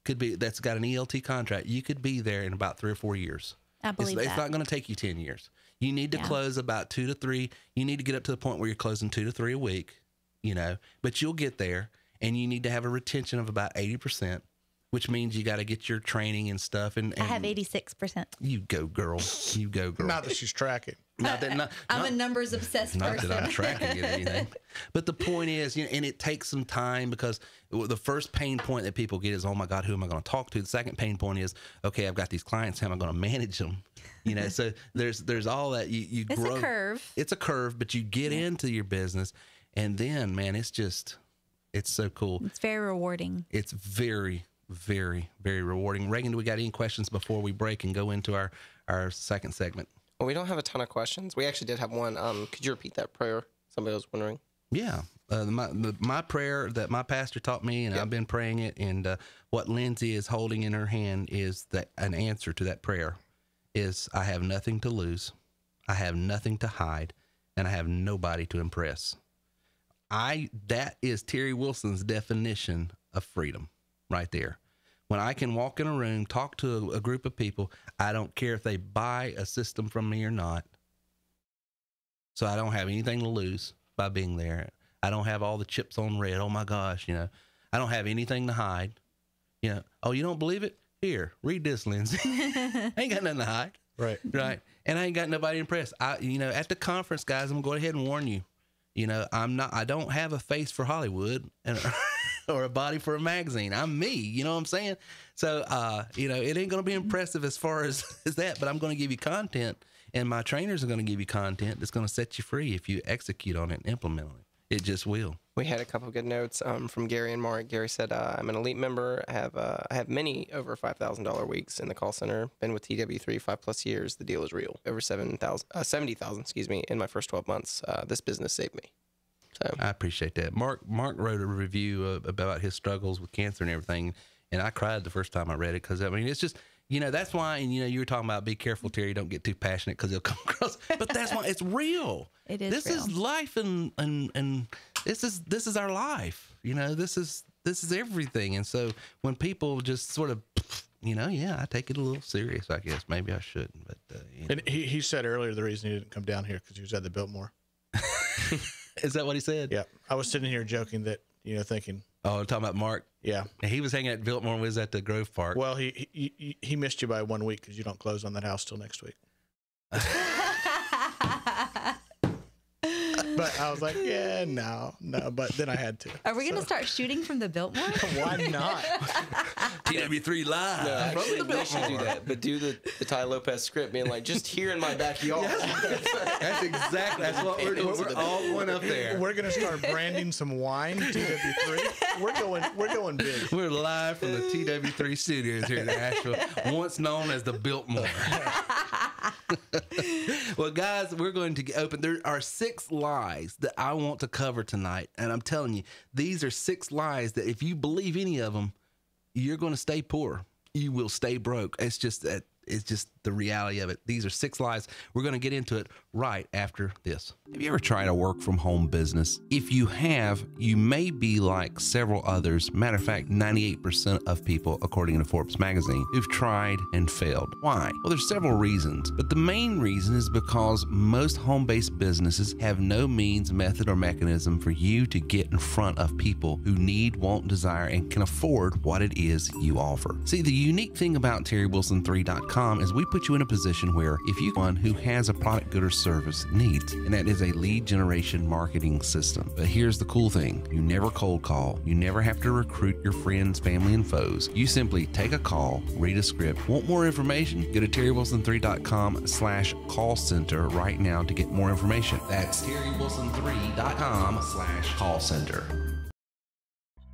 could be, that's got an ELT contract. You could be there in about 3 or 4 years. I believe It's not going to take you 10 years. You need to close about 2 to 3. You need to get up to the point where you're closing 2 to 3 a week, you know, but you'll get there. And you need to have a retention of about 80%, which means you got to get your training and stuff. And I have 86%. You go, girl. You go, girl. Not that she's tracking. I'm a numbers obsessed person. Not that I'm tracking it or anything. But the point is, you know, and it takes some time, because the first pain point that people get is, oh my God, who am I going to talk to? The second pain point is, okay, I've got these clients. How am I going to manage them? You know, so there's all that you It's grow. a curve. It's a curve, but you get into your business, and then, man, it's so cool. It's very rewarding. It's very, very, very rewarding. Reagan, do we got any questions before we break and go into our second segment? Well, we don't have a ton of questions. We actually did have one. Could you repeat that prayer? Somebody was wondering. Yeah. My prayer that my pastor taught me, and I've been praying it, and what Lindsay is holding in her hand is an answer to that prayer is, I have nothing to lose, I have nothing to hide, and I have nobody to impress. That is Terry Wilson's definition of freedom right there. When I can walk in a room, talk to a group of people, I don't care if they buy a system from me or not. So I don't have anything to lose by being there. I don't have all the chips on red. Oh my gosh, you know, I don't have anything to hide. You know, oh, you don't believe it? Here, read this, Lindsay. I ain't got nothing to hide. Right. Right. And I ain't got nobody to impress. You know, at the conference, guys, I'm going to go ahead and warn you. You know, I don't have a face for Hollywood or a body for a magazine. I'm me, you know what I'm saying? So, you know, it ain't going to be impressive as far as that, but I'm going to give you content, and my trainers are going to give you content that's going to set you free if you execute on it and implement on it. It just will. We had a couple of good notes from Gary and Mark. Gary said, I'm an elite member. I have many over $5,000 weeks in the call center. Been with TW3 5+ years. The deal is real. Over 70,000, excuse me, in my first 12 months. This business saved me. So I appreciate that. Mark wrote a review about his struggles with cancer and everything, and I cried the first time I read it, because I mean, it's just, you know, that's why. And you know, you were talking about, be careful, Terry, don't get too passionate, because it'll come across. But that's why it's real. It is. This is life, and this is our life. You know, this is everything. And so when people just sort of, you know, I take it a little serious. I guess maybe I shouldn't. But you know. And he said earlier the reason he didn't come down here because he was at the Biltmore. Is that what he said? Yeah, I was sitting here joking that, you know, thinking. Oh, talking about Mark. Yeah, and he was hanging at Biltmore and was at the Grove Park. Well, he missed you by 1 week because you don't close on that house till next week. But I was like, yeah, no. But then I had to. Are we going to start shooting from the Biltmore? Why not? TW3 live. no, actually, we should do that. But do the Ty Lopez script, being like, just here in my backyard. That's what we're all going up there. We're gonna start branding some wine. TW3. We're going big. We're live from the TW3 studios here in Asheville, once known as the Biltmore. Well, guys, we're going to open. There are 6 lies that I want to cover tonight, and I'm telling you, these are 6 lies that if you believe any of them, you're going to stay poor. You will stay broke. It's just that. It's just the reality of it. These are 6 lies. We're going to get into it right after this. Have you ever tried a work from home business? If you have, you may be like several others. Matter of fact, 98% of people, according to Forbes magazine, who've tried and failed. Why? Well, there's several reasons, but the main reason is because most home-based businesses have no means, method, or mechanism for you to get in front of people who need, want, desire, and can afford what it is you offer. See, the unique thing about TerryWilson3.com is we put you in a position where if you're one who has a product, good, or service needs, and that is a lead generation marketing system. But here's the cool thing. You never cold call. You never have to recruit your friends, family, and foes. You simply take a call, read a script. Want more information? Go to TerryWilson3.com/call center right now to get more information. That's TerryWilson3.com/call center.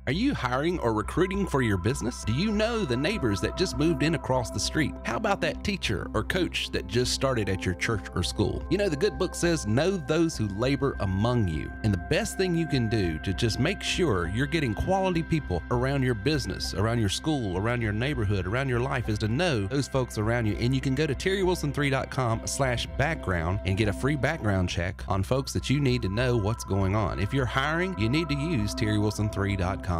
Are you hiring or recruiting for your business? Do you know the neighbors that just moved in across the street? How about that teacher or coach that just started at your church or school? You know, the good book says, know those who labor among you. And the best thing you can do to just make sure you're getting quality people around your business, around your school, around your neighborhood, around your life is to know those folks around you. And you can go to terrywilson3.com/background and get a free background check on folks that you need to know what's going on. If you're hiring, you need to use terrywilson3.com/background.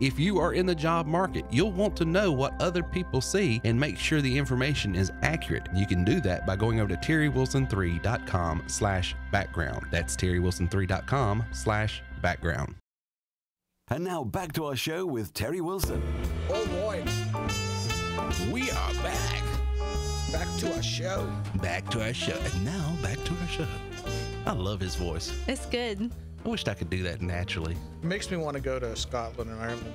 If you are in the job market, you'll want to know what other people see and make sure the information is accurate. You can do that by going over to terrywilson3.com/background. That's terrywilson3.com/background. And now back to our show with Terry Wilson. Oh boy. We are back. Back to our show. Back to our show. And now back to our show. I love his voice. It's good. I wished I could do that naturally. It makes me want to go to Scotland and Ireland.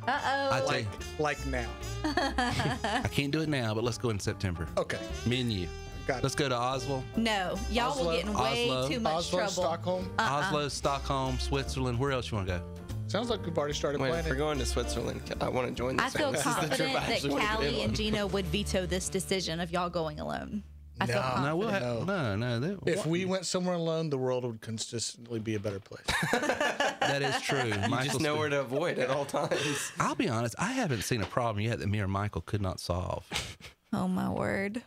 Uh-oh. Like now. I can't do it now, but let's go in September. Okay. Me and you. Got it. Let's go to Oslo. No, y'all will get in way too much Oslo, trouble. Stockholm. Oslo, Stockholm, Switzerland. Where else you want to go? Sounds like we've already started Wait, if planning. we're going to Switzerland, I want to join this. I feel This is the trip confident I that actually wanna get Callie on. and Gino would veto this decision of y'all going alone. I feel confident. No, we'll have, no. If we went somewhere alone, the world would consistently be a better place. That is true. You just know where to avoid at all times. I'll be honest, I haven't seen a problem yet that me or Michael could not solve. Oh, my word.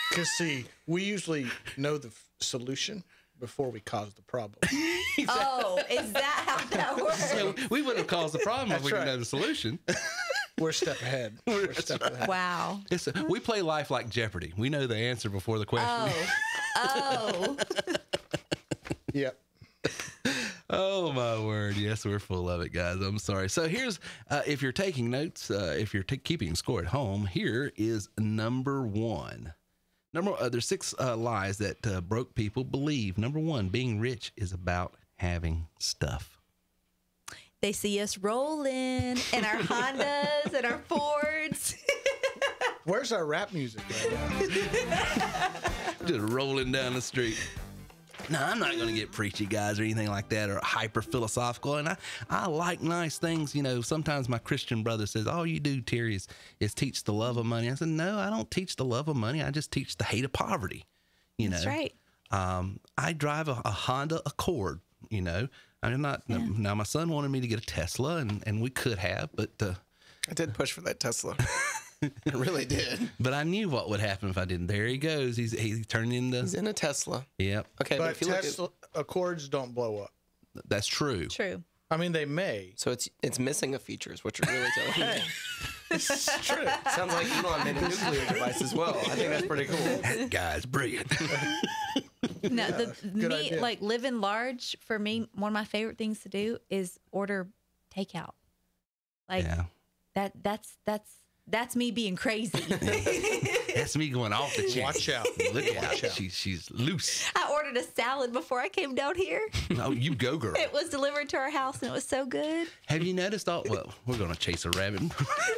Because, see, we usually know the solution before we cause the problem. Oh, is that how that works? So we wouldn't have caused the problem if we didn't know the solution. We're a step ahead. We're a step ahead. Wow. We play life like Jeopardy. We know the answer before the question. Oh. Yep. Oh, my word. Yes, we're full of it, guys. I'm sorry. So here's, if you're taking notes, if you're keeping score at home, here is number one. There's 6 lies that broke people believe. Number 1, being rich is about having stuff. They see us rolling in our Hondas and our Fords. Where's our rap music right now? Just rolling down the street. No, I'm not going to get preachy, guys, or anything like that, or hyper philosophical. And I like nice things. You know, sometimes my Christian brother says, all you do, Terry, is teach the love of money. I said, no, I don't teach the love of money. I just teach the hate of poverty. You know, that's right. I drive a Honda Accord, you know. I'm not, now my son wanted me to get a Tesla, and we could have, but. I did push for that Tesla. I really did. But I knew what would happen if I didn't. There he goes. He's turned into. He's in a Tesla. Yep. Okay, but if you Tesla look Accords don't blow up. That's true. True. I mean, they may. So it's missing a feature is what you're really telling me. It's true. Sounds like Elon made a nuclear device as well. I think that's pretty cool. That guy's brilliant. No, Good idea. like living large for me, one of my favorite things to do is order takeout. Like that's me being crazy. That's me going off the chain. Watch out. Look out. She's loose. I ordered a salad before I came down here. Oh, you go, girl. It was delivered to our house and it was so good. Have you noticed well, we're going to chase a rabbit.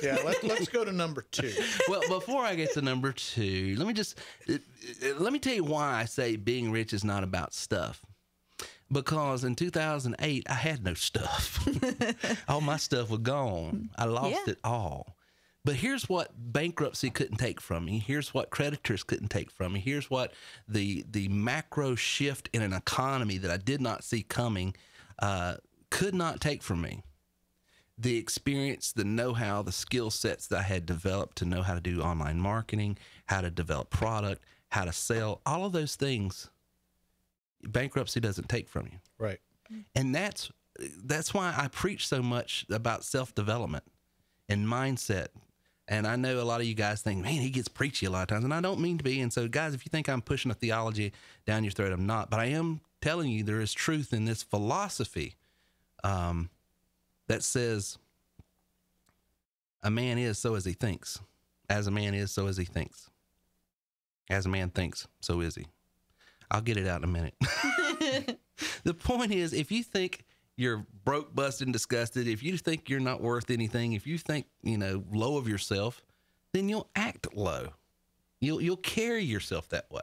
Yeah, let's go to number 2. Well, before I get to number 2, let me tell you why I say being rich is not about stuff. Because in 2008, I had no stuff. All my stuff was gone. I lost it all. But here's what bankruptcy couldn't take from me. Here's what creditors couldn't take from me. Here's what the macro shift in an economy that I did not see coming could not take from me. The experience, the know-how, the skill sets that I had developed to know how to do online marketing, how to develop product, how to sell, all of those things, bankruptcy doesn't take from you. Right. And that's why I preach so much about self-development and mindset. And I know a lot of you guys think, man, he gets preachy a lot of times, and I don't mean to be. And so, guys, if you think I'm pushing a theology down your throat, I'm not. But I am telling you there is truth in this philosophy that says a man is so as he thinks. As a man is, so as he thinks. As a man thinks, so is he. I'll get it out in a minute. The point is, if you think you're broke, busted, and disgusted, if you think you're not worth anything, if you think, low of yourself, then you'll act low. You'll carry yourself that way.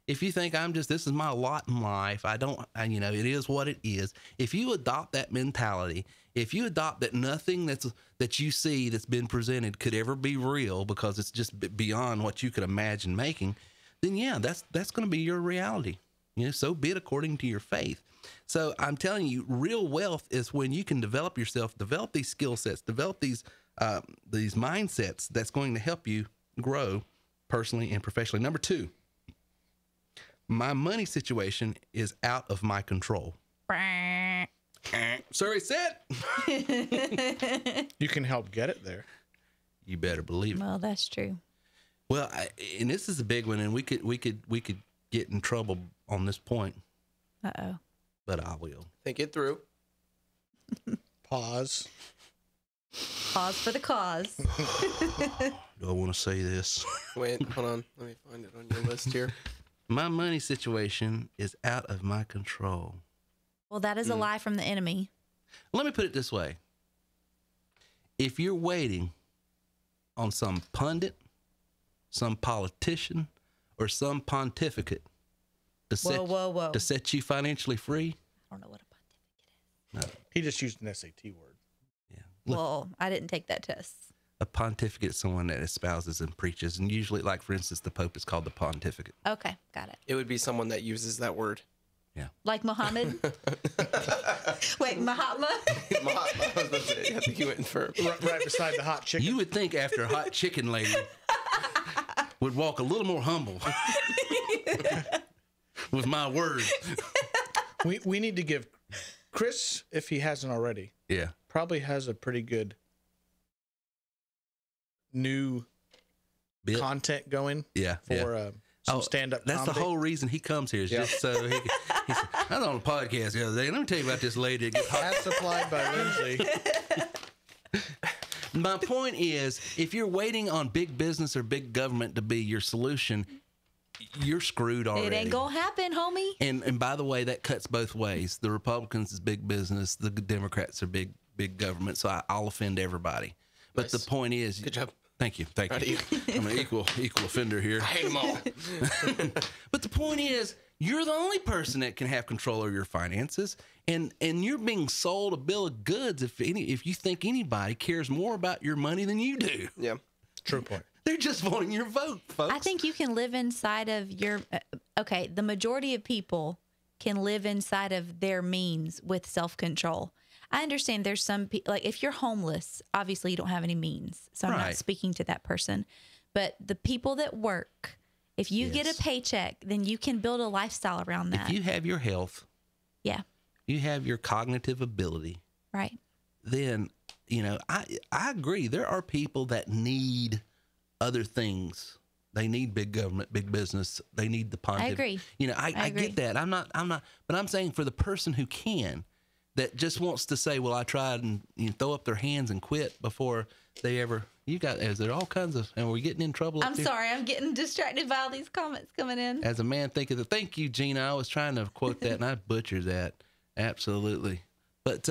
If you think this is my lot in life, it is what it is. If you adopt that mentality, if you adopt that nothing that you see that's been presented could ever be real because it's just beyond what you could imagine making, then yeah, that's going to be your reality. So be it according to your faith. So I'm telling you, real wealth is when you can develop yourself, develop these skill sets, develop these mindsets that's going to help you grow personally and professionally. Number 2. My money situation is out of my control. Sorry, said. You can help get it there. You better believe it. Well, that's true. Well, and this is a big one, and we could get in trouble on this point. Uh-oh. But I will. Think it through. Pause. Pause for the cause. Do I want to say this? Wait, hold on. Let me find it on your list here. My money situation is out of my control. Well, that is a lie from the enemy. Let me put it this way. If you're waiting on some pundit, some politician, or some pontificate to set you financially free. I don't know what a pontificate is. No. He just used an SAT word. Yeah. Well, I didn't take that test. A pontificate is someone that espouses and preaches, and usually, like for instance, the Pope is called the pontificate. Okay, got it. It would be someone that uses that word. Yeah. Like Muhammad? Wait, Mahatma? Mahatma, I was about to say, I think you went for right beside the hot chicken. You would think after a hot chicken lady would walk a little more humble with my words. We need to give Chris, if he hasn't already, probably has a pretty good new content going for some stand-up That's comedy. the whole reason he comes here is just so he said, I was on a podcast the other day. Let me tell you about this lady that gets hot. As supplied by Lindsay. My point is, if you're waiting on big business or big government to be your solution, you're screwed already. It ain't gonna happen, homie. And by the way, that cuts both ways. The Republicans is big business. The Democrats are big government. So I'll offend everybody. But the point is, good job. Thank you. I'm an equal offender here. I hate them all. But the point is, you're the only person that can have control over your finances, and you're being sold a bill of goods if you think anybody cares more about your money than you do. Yeah, true point. They're just voting your vote, folks. I think you can live inside of your. Okay, the majority of people can live inside of their means with self-control. I understand there's some people, like if you're homeless, obviously you don't have any means. So I'm not speaking to that person. But the people that work, if you get a paycheck, then you can build a lifestyle around that. If you have your health, you have your cognitive ability, right? Then, I agree. There are people that need other things. They need big government, big business. They need the pontiff. I agree. I get that. I'm not, but I'm saying for the person who can, that just wants to say, well, I tried, and throw up their hands and quit before they ever. Is there all kinds of, and we're getting in trouble? I'm sorry, I'm getting distracted by all these comments coming in. As a man thinking that, thank you, Gina. I was trying to quote that, and I butchered that. Absolutely. But,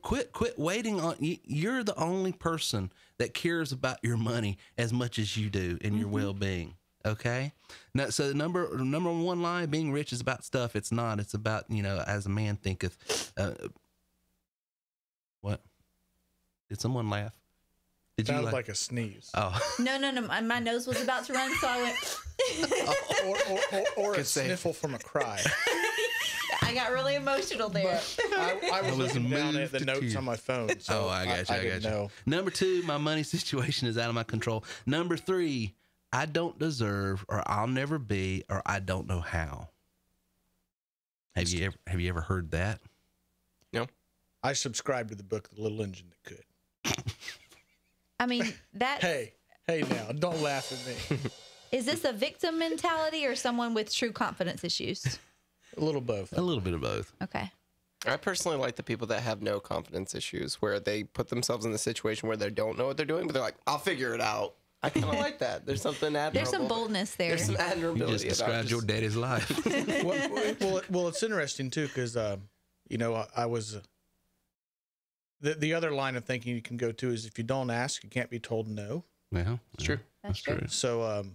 quit waiting on, you're the only person that cares about your money as much as you do and your well-being. Okay. Now, so the number one lie, being rich is about stuff. It's not. It's about, as a man thinketh. What? Did someone laugh? Did Sounded like a sneeze. Oh. No. My nose was about to run, so I went. or a sniffle from a cry. I got really emotional there. I was looking down at the notes on my phone. So I got you. Know. Number 2, my money situation is out of my control. Number 3, I don't deserve, or I'll never be, or I don't know how. Have you ever heard that? No. I subscribe to the book The Little Engine That Could. I mean, that. Hey now, don't laugh at me. Is this a victim mentality or someone with true confidence issues? A little both. A little bit of both. Okay. I personally like the people that have no confidence issues, where they put themselves in the situation where they don't know what they're doing, but they're like, I'll figure it out. I kind of like that. There's something admirable. There's some boldness there. There's some admirability. You just described your daddy's life. well, it's interesting too, because I was the other line of thinking you can go to is if you don't ask, you can't be told no. Yeah, it's true. That's true. So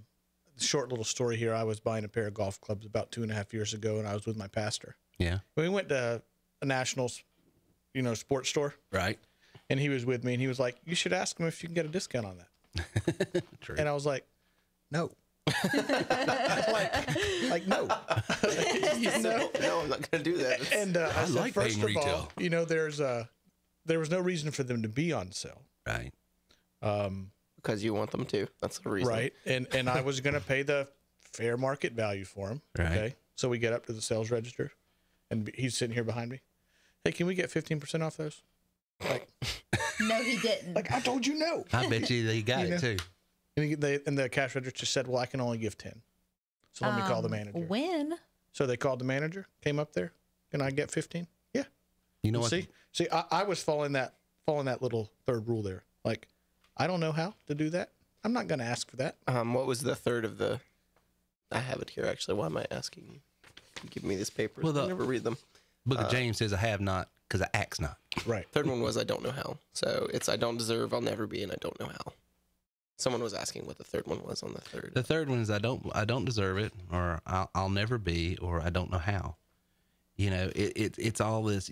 short little story here. I was buying a pair of golf clubs about 2.5 years ago, and I was with my pastor. Yeah. We went to a national, sports store. Right. And he was with me, and he was like, "You should ask him if you can get a discount on that." True. And I was like, "No." like no. No, I'm not going to do that. And I said, like first paying of retail. all, there was no reason for them to be on sale. Right. Because you want them to. That's the reason. Right. And I was going to pay the fair market value for them. Right. Okay. So we get up to the sales register, and he's sitting here behind me. "Hey, can we get 15% off those?" Like, No, he didn't. like I told you no. I bet you they got it too. And the cash register said, "Well, I can only give 10. So let me call the manager." When? So they called the manager, came up there. "Can I get 15? Yeah. You know what? See, I was following that little third rule there. Like, I don't know how to do that. I'm not going to ask for that. What was the third of the? I have it here actually. Why am I asking you? You give me this paper. Well, I never read them. Book of James says, "I have not, because I ask not." Right. Third one was I don't know how. So it's I don't deserve, I'll never be, and I don't know how. Someone was asking what the third one was on the third. The third one is I don't deserve it, or I'll never be, or I don't know how. It's all this.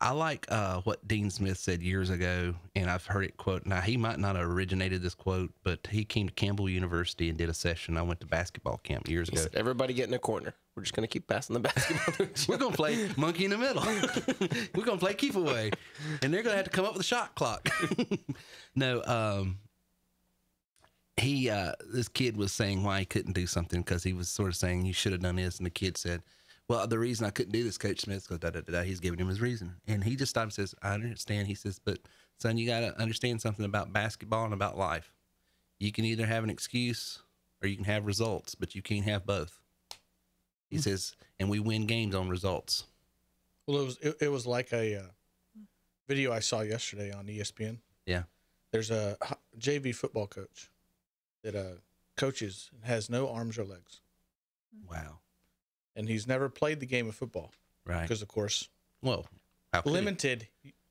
I like what Dean Smith said years ago, and I've heard it quote. Now, he might not have originated this quote, but he came to Campbell University and did a session. I went to basketball camp years ago. Said, "Everybody get in a corner. We're just going to keep passing the basketball." We're going to play monkey in the middle. We're going to play keep away, and they're going to have to come up with a shot clock. No, this kid was saying why he couldn't do something, because he was sort of saying you should have done this, and the kid said, "Well, the reason I couldn't do this, Coach Smith, because he's giving him his reason." And he just stopped and says, "I understand." He says, "But son, you got to understand something about basketball and about life. You can either have an excuse or you can have results, but you can't have both." He says, and we win games on results. Well, it was like a video I saw yesterday on ESPN. Yeah. There's a JV football coach that coaches and has no arms or legs. Wow. And he's never played the game of football. Right. Because, of course, limited.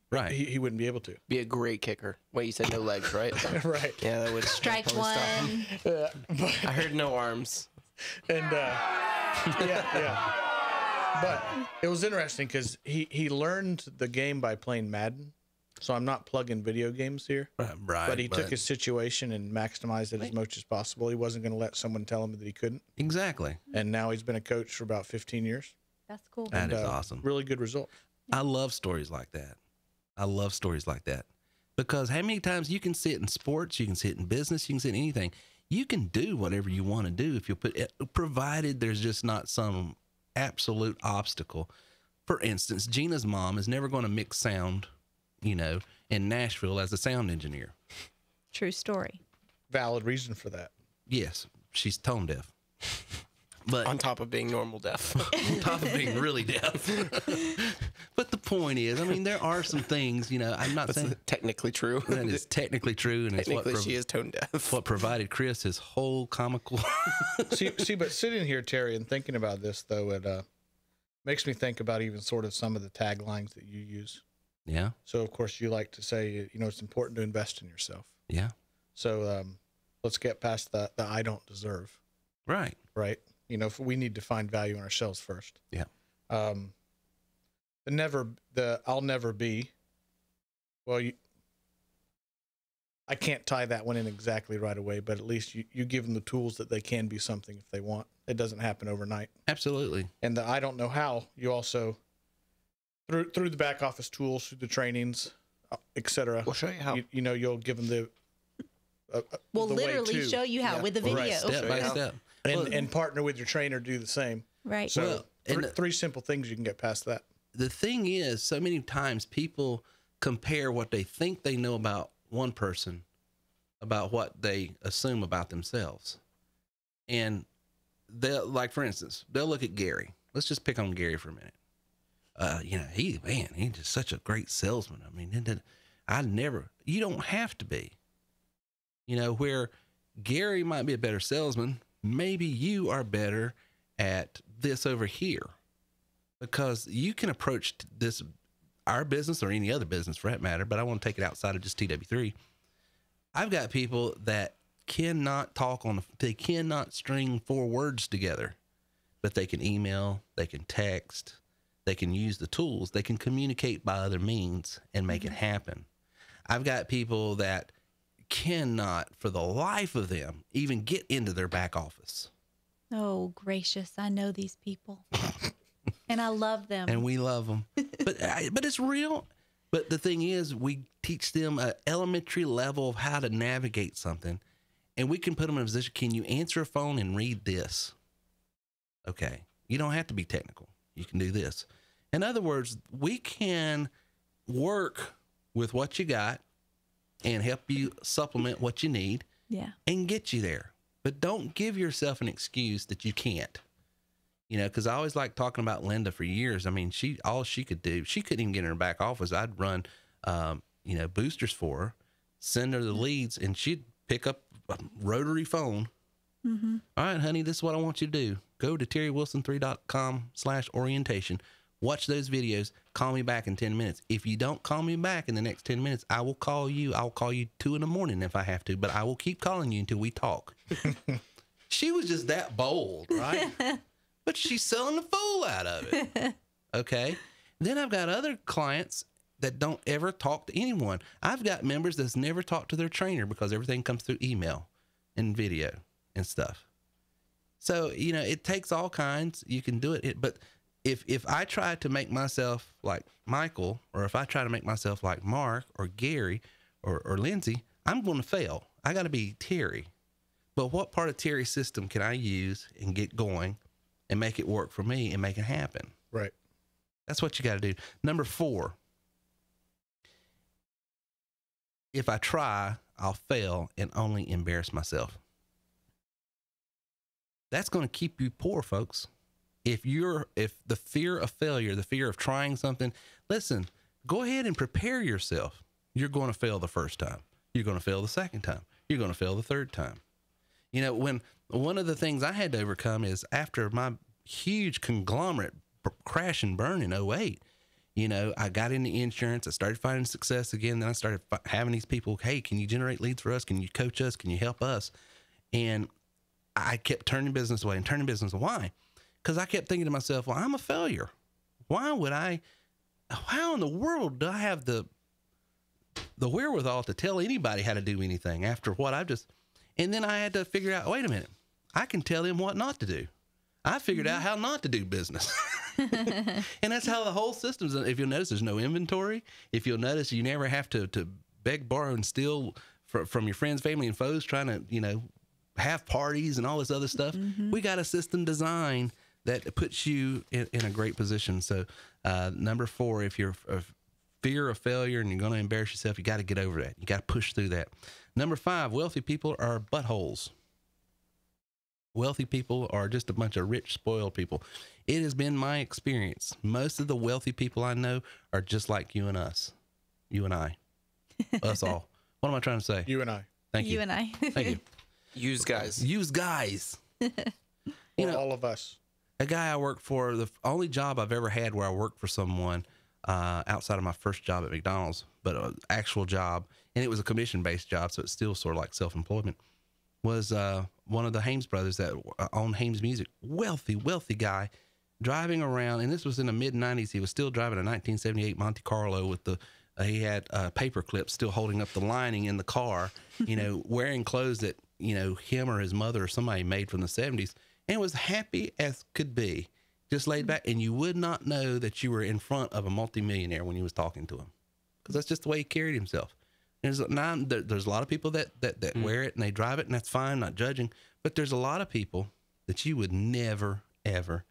Right. He wouldn't be able to. Be a great kicker. Wait, you said no legs, right? Right. Yeah, that would Strike one. I heard no arms. And yeah. But it was interesting because he learned the game by playing Madden. So I'm not plugging video games here. Right. But he took his situation and maximized it as much as possible. He wasn't going to let someone tell him that he couldn't. Exactly. And now he's been a coach for about 15 years. That's cool. That is awesome. Really good result. I love stories like that. Because how many times you can sit in sports, you can sit in business, you can sit in anything. You can do whatever you want to do if you put it, provided there's just not some absolute obstacle. For instance, Gina's mom is never going to mix sound, in Nashville as a sound engineer. True story. Valid reason for that. Yes, she's tone deaf. But on top of being normal deaf. On top of being really deaf. But the point is, there are some things, I'm not That's saying technically true. That is technically true, and technically it's what she is tone deaf. What provided Chris his whole comical. see, but sitting here, Terry, and thinking about this though, it makes me think about even sort of some of the taglines that you use. Yeah. So of course you like to say, it's important to invest in yourself. Yeah. So let's get past the I don't deserve. Right. Right. If we need to find value in ourselves first. Yeah. I'll never be. Well, I can't tie that one in exactly right away, but at least you give them the tools that they can be something if they want. It doesn't happen overnight. Absolutely. And the I don't know how, you also through the back office tools, through the trainings, etc. We'll show you how. You'll give them the. We'll the literally show you how with the video. Right. Step by step. And partner with your trainer, do the same. Right. So three simple things you can get past that. The thing is, so many times people compare what they think they know about one person about what they assume about themselves. And they'll, like, for instance, they'll look at Gary. Let's just pick on Gary for a minute. He's just such a great salesman. You don't have to be. Where Gary might be a better salesman, maybe you are better at this over here, because you can approach our business or any other business for that matter, but I want to take it outside of just TW3. I've got people that cannot they cannot string 4 words together, but they can email, they can text, they can use the tools, they can communicate by other means and make it happen. I've got people that cannot, for the life of them, even get into their back office. Oh, gracious. I know these people. And I love them. And we love them. But it's real. But the thing is, we teach them an elementary level of how to navigate something. And we can put them in a position, can you answer a phone and read this? Okay. You don't have to be technical. You can do this. In other words, we can work with what you got and help you supplement what you need. Yeah. And get you there. But don't give yourself an excuse that you can't. You know, because I always like talking about Linda for years. I mean, all she could do, she couldn't even get in her back office. I'd run, boosters for her, send her the leads, and she'd pick up a rotary phone. Mm-hmm. All right, honey, this is what I want you to do. Go to terrywilson3.com/orientation. Watch those videos. Call me back in 10 minutes. If you don't call me back in the next 10 minutes, I will call you. I'll call you 2 a.m. if I have to, but I will keep calling you until we talk. She was just that bold, right? But she's selling the fool out of it. Okay. Then I've got other clients that don't ever talk to anyone. I've got members that's never talked to their trainer because everything comes through email and video and stuff. So, it takes all kinds. You can do it. But if I try to make myself like Michael, or if I try to make myself like Mark or Gary or Lindsay, I'm going to fail. I got to be Terry. But what part of Terry's system can I use and get going and make it work for me and make it happen? Right. That's what you got to do. Number 4, if I try, I'll fail and only embarrass myself. That's going to keep you poor, folks. If the fear of failure, the fear of trying something, listen, go ahead and prepare yourself. You're going to fail the first time. You're going to fail the second time. You're going to fail the third time. When one of the things I had to overcome is after my huge conglomerate crash and burn in 2008, I got into insurance. I started finding success again. Then I started having these people, hey, can you generate leads for us? Can you coach us? Can you help us? And I kept turning business away and turning business away. Why? Because I kept thinking to myself, well, I'm a failure. How in the world do I have the wherewithal to tell anybody how to do anything after what and then I had to figure out, wait a minute, I can tell them what not to do. I figured out how not to do business. And that's how the whole system's. If you'll notice, there's no inventory. If you'll notice, you never have to beg, borrow, and steal from your friends, family, and foes trying to, have parties and all this other stuff. Mm-hmm. We got a system designed that puts you in a great position. So number 4, if you're fear of failure and you're going to embarrass yourself, you got to get over that. You got to push through that. Number 5, wealthy people are buttholes. Wealthy people are just a bunch of rich, spoiled people. It has been my experience. Most of the wealthy people I know are just like you and us. You and I. Us all. What am I trying to say? You and I. Thank you. You and I. Thank you. Use guys. Use guys. All of us. A guy I work for, the only job I've ever had where I worked for someone outside of my first job at McDonald's, but an actual job, and it was a commission-based job, so it's still sort of like self-employment, was one of the Hames brothers that owned Hames Music. Wealthy guy, driving around, and this was in the mid-'90s. He was still driving a 1978 Monte Carlo with he had paper clips still holding up the lining in the car, wearing clothes that, him or his mother or somebody made from the 70s, and was happy as could be, just laid back. And you would not know that you were in front of a multimillionaire when you was talking to him, because that's just the way he carried himself. There's a lot of people that wear it and they drive it, and that's fine, not judging. But there's a lot of people that you would never, ever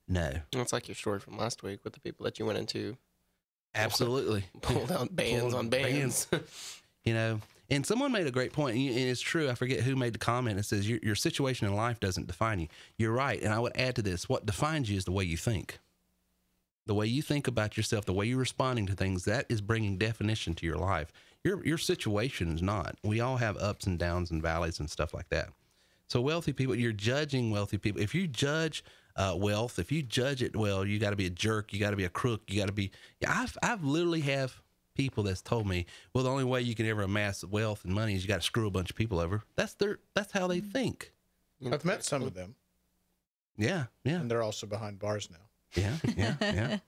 know. It's like your story from last week with the people that you went into. Absolutely. Pulled out bands on bands. And someone made a great point, and it's true. I forget who made the comment. It says, your situation in life doesn't define you. You're right. And I would add to this, what defines you is the way you think. The way you think about yourself, the way you're responding to things, that is bringing definition to your life. Your situation is not. We all have ups and downs and valleys and stuff like that. So wealthy people, you're judging wealthy people. If you judge wealth, if you judge it, well, you got to be a jerk. You got to be a crook. You got to be. I've literally have people that's told me, well, the only way you can ever amass wealth and money is you got to screw a bunch of people over. That's how they think. I've met some of them. Yeah, yeah. And they're also behind bars now. Yeah, yeah, yeah.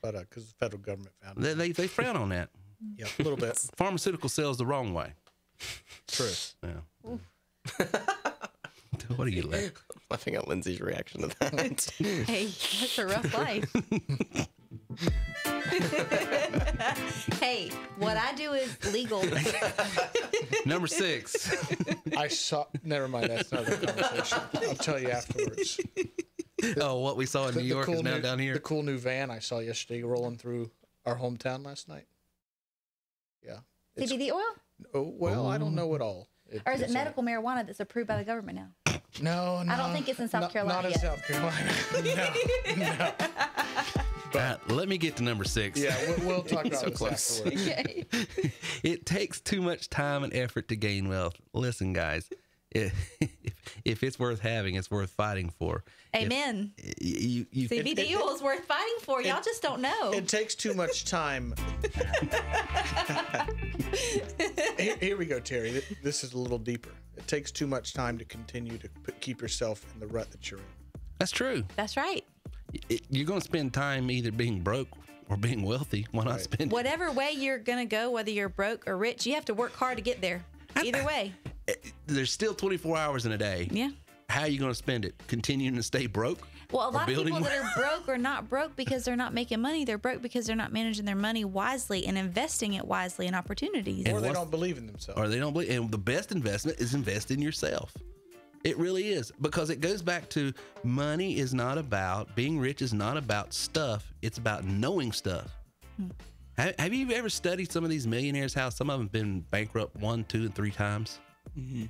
But because the federal government found it. They frown on that. Yeah, a little bit. Pharmaceutical sales the wrong way. True. Yeah. What do you like? I'm laughing at Lindsay's reaction to that. Hey, that's a rough life. Hey, what I do is legal. Number 6. I saw. Never mind. That's another conversation. I'll tell you afterwards. What we saw in New York is now down here. The cool new van I saw yesterday rolling through our hometown last night. Yeah. CBD oil? Oh, well, I don't know it all. Or is it medical marijuana that's approved by the government now? No. I don't think it's in South Carolina not yet. in South Carolina. No. But let me get to number 6. Yeah, we'll talk about this afterwards. Okay. It takes too much time and effort to gain wealth. Listen, guys, if it's worth having, it's worth fighting for. Amen. CBD oil is worth fighting for. Y'all just don't know. It takes too much time. Here we go, Terry. This is a little deeper. It takes too much time to continue to keep yourself in the rut that you're in. That's true. That's right. You're going to spend time either being broke or being wealthy. Why not spend whatever way you're going to go, whether you're broke or rich, you have to work hard to get there. Either way. There's still 24 hours in a day. Yeah. How are you going to spend it? Continuing to stay broke? Well, a lot of people that are broke are not broke because they're not making money. They're broke because they're not managing their money wisely and investing it wisely in opportunities. Or they don't believe in themselves. Or they don't believe. And the best investment is invest in yourself. It really is, because it goes back to money is not about, being rich is not about stuff. It's about knowing stuff. Have you ever studied some of these millionaires, how some of them have been bankrupt 1, 2, and 3 times? Mm-hmm.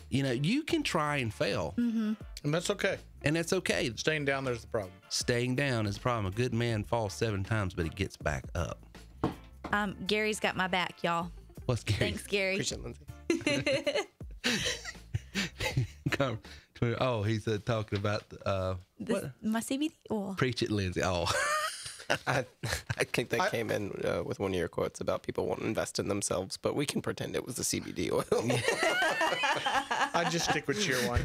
You know, you can try and fail. Mm-hmm. And that's okay. And that's okay. Staying down, there's the problem. Staying down is the problem. A good man falls 7 times, but he gets back up. Gary's got my back, y'all. What's Gary? Thanks, Gary. Appreciate Lindsay. He's talking about my CBD oil. Preach it, Lindsay. Oh. I think that came in with one of your quotes about people wanting to invest in themselves, but we can pretend it was the CBD oil. I just stick with Cheer One.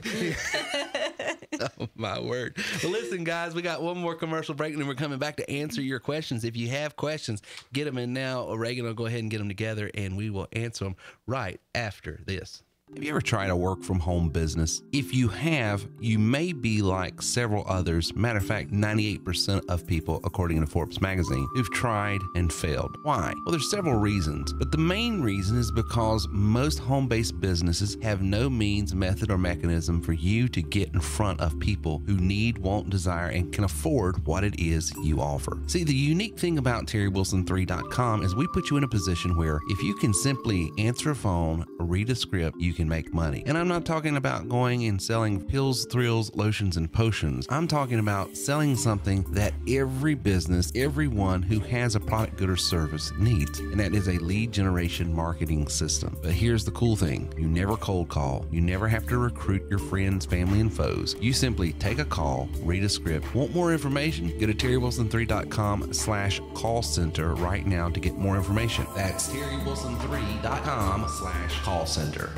Oh, my word. Well, listen, guys, we got one more commercial break, and then we're coming back to answer your questions. If you have questions, get them in now. Reagan will go ahead and get them together, and we will answer them right after this. Have you ever tried a work-from-home business? If you have, you may be like several others. Matter of fact, 98% of people, according to Forbes magazine, who've tried and failed. Why? Well, there's several reasons, but the main reason is because most home-based businesses have no means, method, or mechanism for you to get in front of people who need, want, desire, and can afford what it is you offer. See, the unique thing about TerryWilson3.com is we put you in a position where if you can simply answer a phone, read a script, you can make money. And I'm not talking about going and selling pills, thrills, lotions, and potions. I'm talking about selling something that every business, everyone who has a product, good, or service needs. And that is a lead generation marketing system. But here's the cool thing. You never cold call. You never have to recruit your friends, family, and foes. You simply take a call, read a script. Want more information? Go to TerryWilson3.com/call center right now to get more information. That's TerryWilson3.com/call center.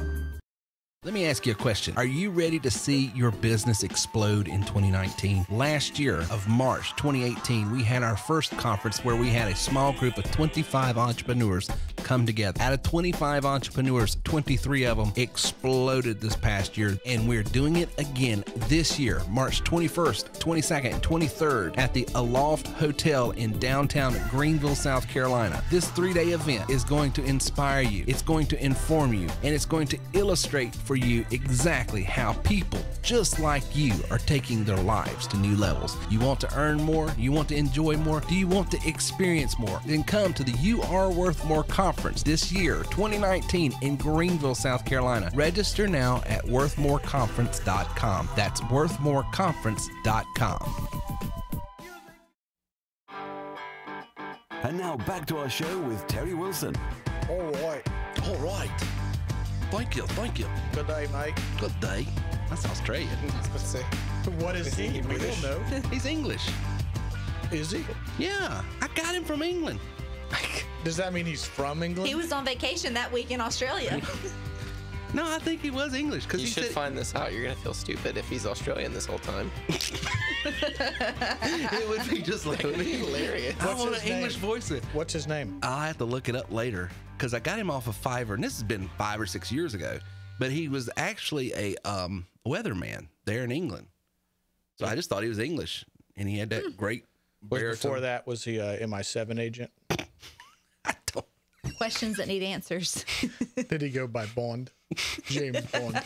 Let me ask you a question. Are you ready to see your business explode in 2019? Last year of March 2018, we had our first conference where we had a small group of 25 entrepreneurs come together. Out of 25 entrepreneurs, 23 of them exploded this past year, and we're doing it again this year, March 21st, 22nd, and 23rd at the Aloft Hotel in downtown Greenville, South Carolina. This 3-day event is going to inspire you, it's going to inform you, and it's going to illustrate for you exactly how people just like you are taking their lives to new levels. You want to earn more? You want to enjoy more? Do you want to experience more? Then come to the You Are Worth More conference this year, 2019, in Greenville, South Carolina. Register now at worthmoreconference.com. That's worthmoreconference.com. And now back to our show with Terry Wilson. All right. Thank you. Good day, mate. Good day. That's Australian. What is he? We don't know. He's English. Is he? Yeah, I got him from England. Does that mean he's from England? He was on vacation that week in Australia. No, I think he was English. You should find this out. You're going to feel stupid if he's Australian this whole time. It would be just like hilarious. I want an English voice. What's his name? I'll have to look it up later because I got him off of Fiverr, and this has been 5 or 6 years ago. But he was actually a weatherman there in England. So I just thought he was English, and he had that great baritone. Before that, was he a MI7 agent? I don't. Questions that need answers. Did he go by Bond? James Bond.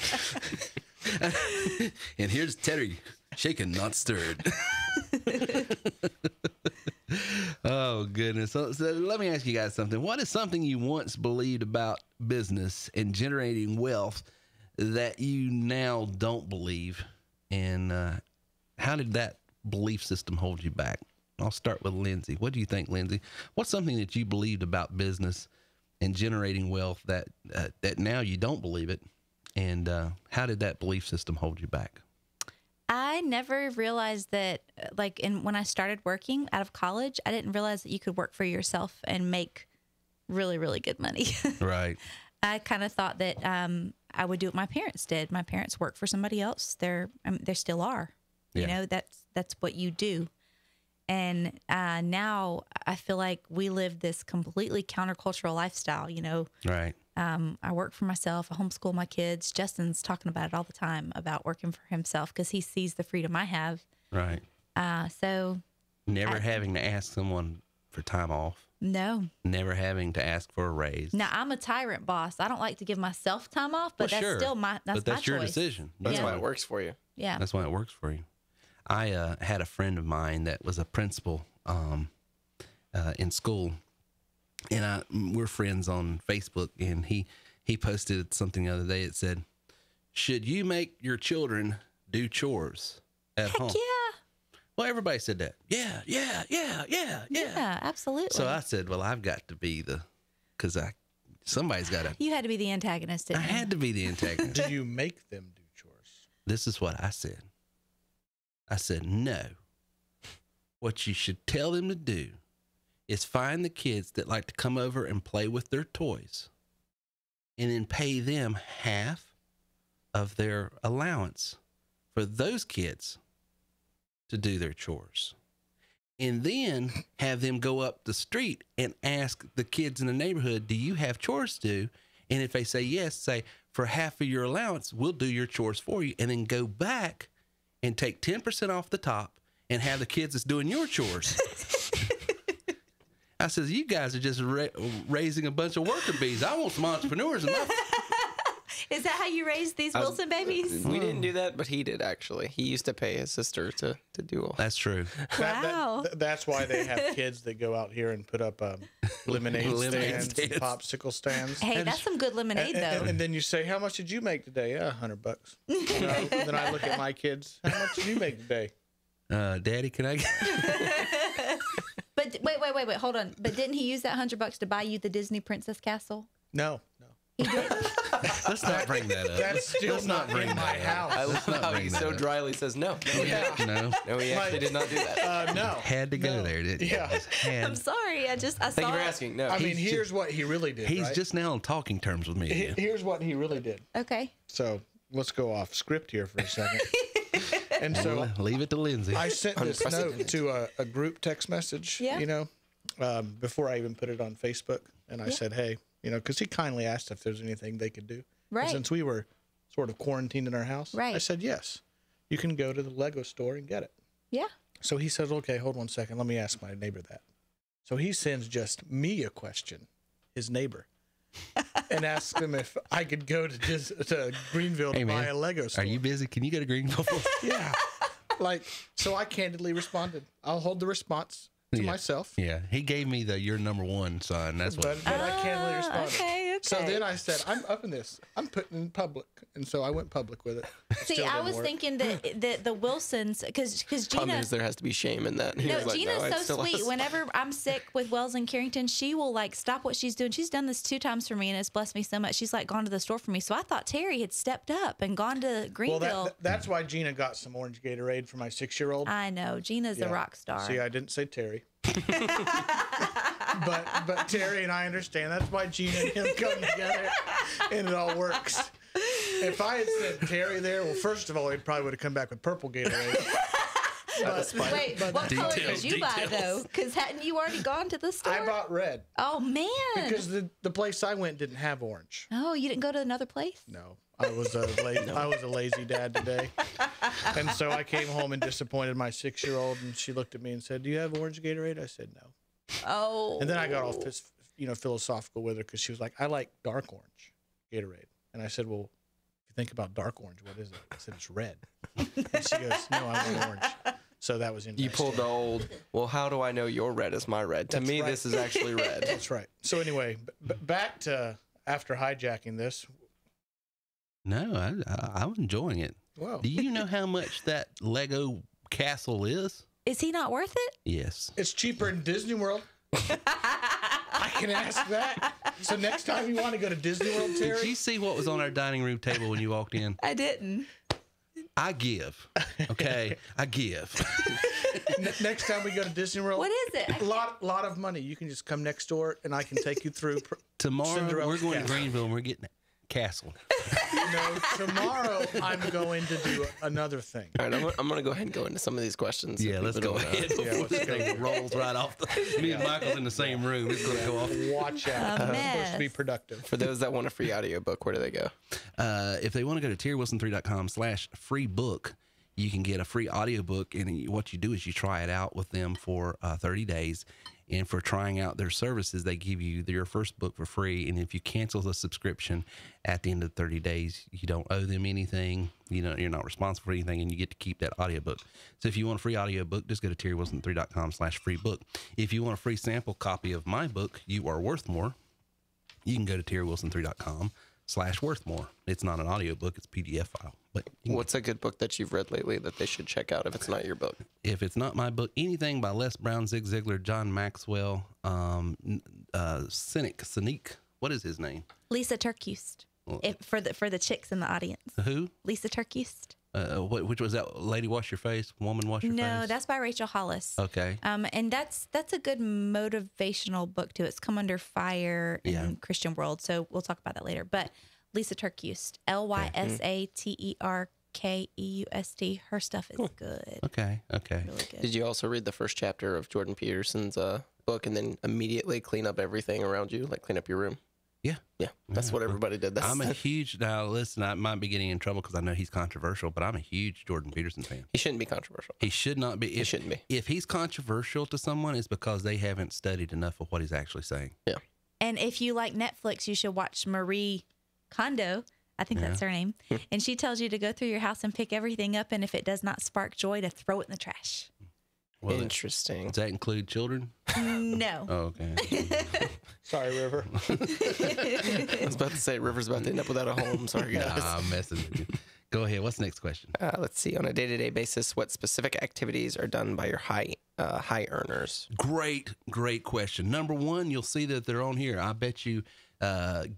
And here's Terry, shaken, not stirred. Oh, goodness. So let me ask you guys something. What is something you once believed about business and generating wealth that you now don't believe? And how did that belief system hold you back? I'll start with Lindsay. What do you think, Lindsay? What's something that you believed about business and generating wealth that now you don't believe it? And how did that belief system hold you back? I never realized that, when I started working out of college, I didn't realize that you could work for yourself and make really, really good money. Right. I kind of thought that I would do what my parents did. My parents worked for somebody else. They still are. Yeah. You know, that's what you do. And now I feel like we live this completely countercultural lifestyle, you know. Right. I work for myself. I homeschool my kids. Justin's talking about it all the time about working for himself because he sees the freedom I have. Right. So never having to ask someone for time off. No. Never having to ask for a raise. Now, I'm a tyrant boss. I don't like to give myself time off, but that's still my your choice. decision. That's why it works for you. Yeah. That's why it works for you. I had a friend of mine that was a principal in school, and we're friends on Facebook, and he posted something the other day. It said, "Should you make your children do chores at home?" Yeah. Well, everybody said that. Yeah, absolutely. So I said, well, I've got to be somebody's got to. You had to be the antagonist, didn't you? I had to be the antagonist. Do you make them do chores? This is what I said. I said, no. What you should tell them to do is find the kids that like to come over and play with their toys and then pay them half of their allowance for those kids to do their chores. And then have them go up the street and ask the kids in the neighborhood, do you have chores to do? And if they say yes, say, for half of your allowance, we'll do your chores for you. And then go back and take 10% off the top and have the kids that's doing your chores. I says, you guys are just raising a bunch of worker bees. I want some entrepreneurs in my Is that how you raised these Wilson babies? We didn't do that, but he did, actually. He used to pay his sister to do all. That's true. Wow. That's why they have kids that go out here and put up lemonade stands, and popsicle stands. Hey, that's some good lemonade, though. And then you say, how much did you make today? Yeah, $100. Then I look at my kids. How much did you make today? Daddy, can I get... But wait, hold on. But didn't he use that $100 to buy you the Disney Princess Castle? No. He did. Let's not bring that up. That's still not in my house. I love how he so dryly says no. No, he actually did not do that. No. Had to go there, didn't he? Yeah. I'm sorry. I saw Thank you for asking. No. I mean, here's what he really did. He's right? just now on talking terms with me. Here's what he really did. Okay. So let's go off script here for a second. And so leave it to Lindsay. I sent this note to a group text message, before I even put it on Facebook. And I said, hey, because he kindly asked if there's anything they could do. Right. And since we were sort of quarantined in our house, right. I said, yes, you can go to the Lego store and get it. Yeah. So he says, okay, hold 1 second. Let me ask my neighbor that. So he sends just me a question, his neighbor, and asks him if I could go to Greenville to buy a Lego store. Are you busy? Can you go to Greenville? Yeah. So I candidly responded. I'll hold the response to myself. Yeah. He gave me you're number one sign. That's what. But I candidly responded. Okay. So then I said, I'm up in this. I'm putting in public. And so I went public with it. See, I was thinking that the Wilsons, because Gina. Problem is there has to be shame in that. No, Gina's so sweet. Whenever I'm sick with Wells and Carrington, she will stop what she's doing. She's done this 2 times for me, and it's blessed me so much. She's gone to the store for me. So I thought Terry had stepped up and gone to Greenville. Well, that's why Gina got some orange Gatorade for my 6-year-old. I know. Gina's a rock star. See, I didn't say Terry. but Terry and I understand. That's why Gina and him come together, and it all works. If I had said Terry there, well, first of all, he probably would have come back with purple Gatorade. Wait, what color did you buy, though? Because hadn't you already gone to the store? I bought red. Oh, man. Because the place I went didn't have orange. Oh, you didn't go to another place? No. I was a lazy dad today. And so I came home and disappointed my 6-year-old, and she looked at me and said, "Do you have orange Gatorade?" I said, "No." Oh. And then I got all philosophical with her because she was like, "I like dark orange Gatorade." And I said, "Well, if you think about dark orange, what is it?" I said, "It's red." And she goes, "No, I want orange." So that was interesting. You pulled the old, well, how do I know your red is my red? To me, right. this is actually red. That's right. So anyway, back to after hijacking this. No, I'm enjoying it. Wow. Do you know how much that Lego castle is? Is he not worth it? Yes. It's cheaper in Disney World. I can ask that. So next time you want to go to Disney World, Terry? Did you see what was on our dining room table when you walked in? I didn't. I give. Okay, I give. Next time we go to Disney World, what is it? A lot of money. You can just come next door, and I can take you through. Tomorrow Cinderella's we're going to castle. Greenville, and we're getting a castle. No, tomorrow I'm going to do another thing. All right, I'm going to go ahead and go into some of these questions. Yeah, let's go ahead before this thing rolls right off. Me and Michael's in the same room. It's going to go off. Watch out. It's supposed to be productive. For those that want a free audiobook, where do they go? If they want to go to terrywilson3.com/free book, you can get a free audiobook. And what you do is you try it out with them for 30 days. And for trying out their services, they give you your first book for free. And if you cancel the subscription at the end of 30 days, you don't owe them anything. You're not responsible for anything, and you get to keep that audiobook. So if you want a free audiobook, just go to terrywilson3.com/free book. If you want a free sample copy of my book, You Are Worth More, you can go to terrywilson3.com/worthmore. It's not an audiobook, it's a PDF file. But what's a good book that you've read lately that they should check out if it's not your book? If it's not my book, anything by Les Brown, Zig Ziglar, John Maxwell, Cynic, what is his name? Lisa Turkust. For the chicks in the audience. Who? Lisa Turkust. Which was that? Lady Wash Your Face, Woman Wash Your Face? No, that's by Rachel Hollis. Okay. And that's a good motivational book too. It's come under fire in Christian world, so we'll talk about that later. But Lisa Turkust, LYSATERKEUST. Her stuff is good. Okay. Really good. Did you also read the first chapter of Jordan Peterson's book and then immediately clean up everything around you, like clean up your room? Yeah. That's what everybody did. I'm a huge, now listen, I might be getting in trouble because I know he's controversial, but I'm a huge Jordan Peterson fan. He shouldn't be controversial. He should not be. He shouldn't be. If he's controversial to someone, it's because they haven't studied enough of what he's actually saying. Yeah. And if you like Netflix, you should watch Marie Kondo. I think that's her name. And she tells you to go through your house and pick everything up, and if it does not spark joy, to throw it in the trash. Well, interesting. Does that include children? No. Oh, okay. Sorry, River. I was about to say River's about to end up without a home. Sorry, guys. Nah, I'm messing with you. Go ahead. What's the next question? Let's see. On a day-to-day basis, what specific activities are done by your high earners? Great question. Number one, you'll see that they're on here. I bet you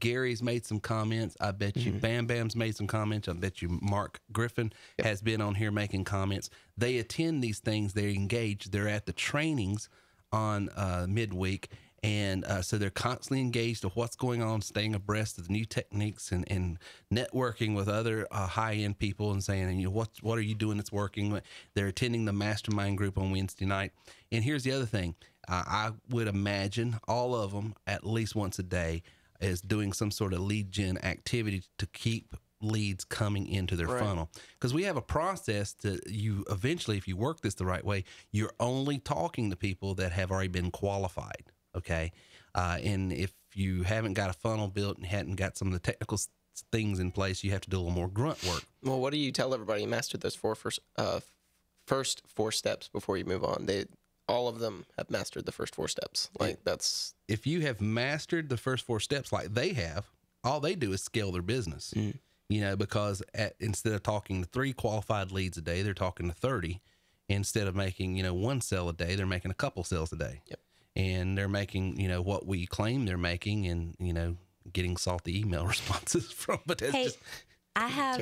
Gary's made some comments. I bet you Bam Bam's made some comments. I bet you Mark Griffin has been on here making comments. They attend these things. They're engaged. They're at the trainings on midweek. And so they're constantly engaged to what's going on, staying abreast of the new techniques and networking with other high-end people and saying, what are you doing that's working? They're attending the mastermind group on Wednesday night. And here's the other thing. I would imagine all of them at least once a day is doing some sort of lead gen activity to keep leads coming into their funnel. Because we have a process that you eventually, if you work this the right way, you're only talking to people that have already been qualified. Okay. And if you haven't got a funnel built and hadn't got some of the technical things in place, you have to do a little more grunt work. Well, what do you tell everybody? You mastered those first 4 steps before you move on. All of them have mastered the first 4 steps. That's if you have mastered the first 4 steps like they have, all they do is scale their business. Because instead of talking to 3 qualified leads a day, they're talking to 30. Instead of making 1 sale a day, they're making a couple sales a day. Yep. And they're making what we claim they're making, and getting salty email responses from. But that's just I have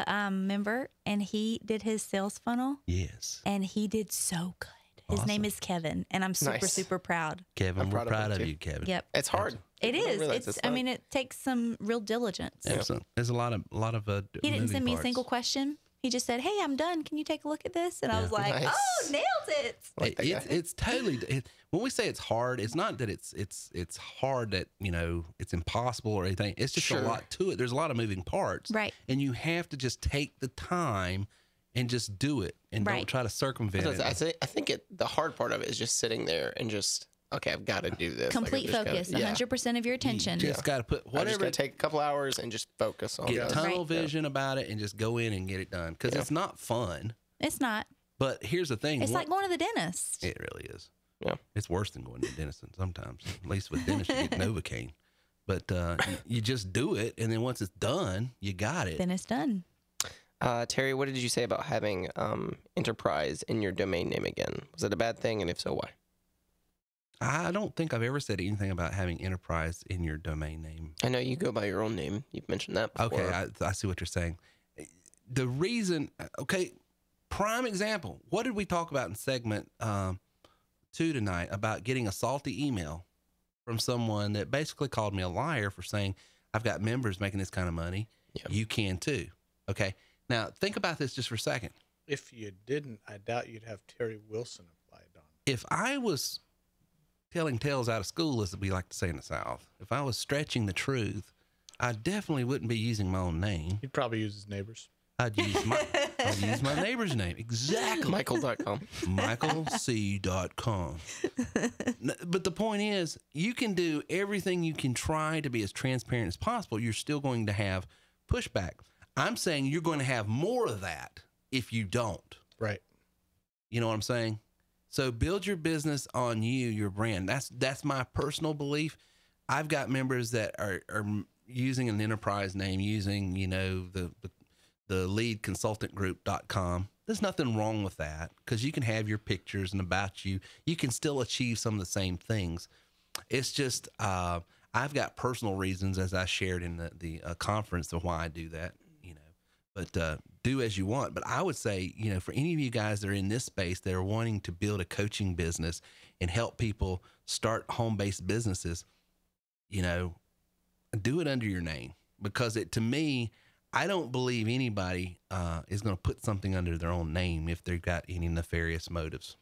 a member, and he did his sales funnel. Yes. And he did so good. His name is Kevin, and I'm super, Nice. super proud. Kevin, we're proud of too. you, Kevin. Yep. It's hard. It I didn't is. realize It's. it's I not. mean, it takes some real diligence. Excellent. There's a lot of He didn't moving send me a parts. single question. He just said, "Hey, I'm done. Can you take a look at this?" And I was like, Nice. "Oh, nailed it!" Like that guy. It's totally. When we say it's hard, it's not that it's hard that it's impossible or anything. It's just a lot to it. There's a lot of moving parts, Right. And you have to just take the time and just do it, and don't try to circumvent it. I think the hard part of it is just sitting there and just, okay, I've got to do this. Complete focus, 100% of your attention. You just got to put I just whatever. got to take a couple hours and just focus on Get it. tunnel vision about it and just go in and get it done because it's not fun. It's not. But here's the thing: It's like going to the dentist. It really is. Yeah, it's worse than going to the dentist sometimes. At least with dentists, you get Novocaine. But you just do it, and then once it's done, you got it. Then it's done. Terry, what did you say about having enterprise in your domain name again? Was it a bad thing, and if so, why? I don't think I've ever said anything about having enterprise in your domain name. I know you go by your own name. You've mentioned that before. Okay, I see what you're saying. The reason, prime example. What did we talk about in segment 2 tonight about getting a salty email from someone that basically called me a liar for saying, I've got members making this kind of money. Yeah. You can too. Okay. Now think about this just for a second. If you didn't, I doubt you'd have Terry Wilson applied on. If I was telling tales out of school, as we like to say in the South, if I was stretching the truth, I definitely wouldn't be using my own name. He'd probably use his neighbors. I'd use my neighbor's name. Exactly. Michael.com. MichaelC.com. But the point is, you can do everything you can try to be as transparent as possible. You're still going to have pushback. I'm saying you're going to have more of that if you don't. Right. You know what I'm saying? So build your business on you, your brand. That's my personal belief. I've got members that are using an enterprise name, using, the leadconsultantgroup.com. There's nothing wrong with that because you can have your pictures and about you. You can still achieve some of the same things. It's just I've got personal reasons, as I shared in the conference, of why I do that. But do as you want. But I would say, for any of you guys that are in this space that are wanting to build a coaching business and help people start home-based businesses, do it under your name because to me, I don't believe anybody is going to put something under their own name if they've got any nefarious motives.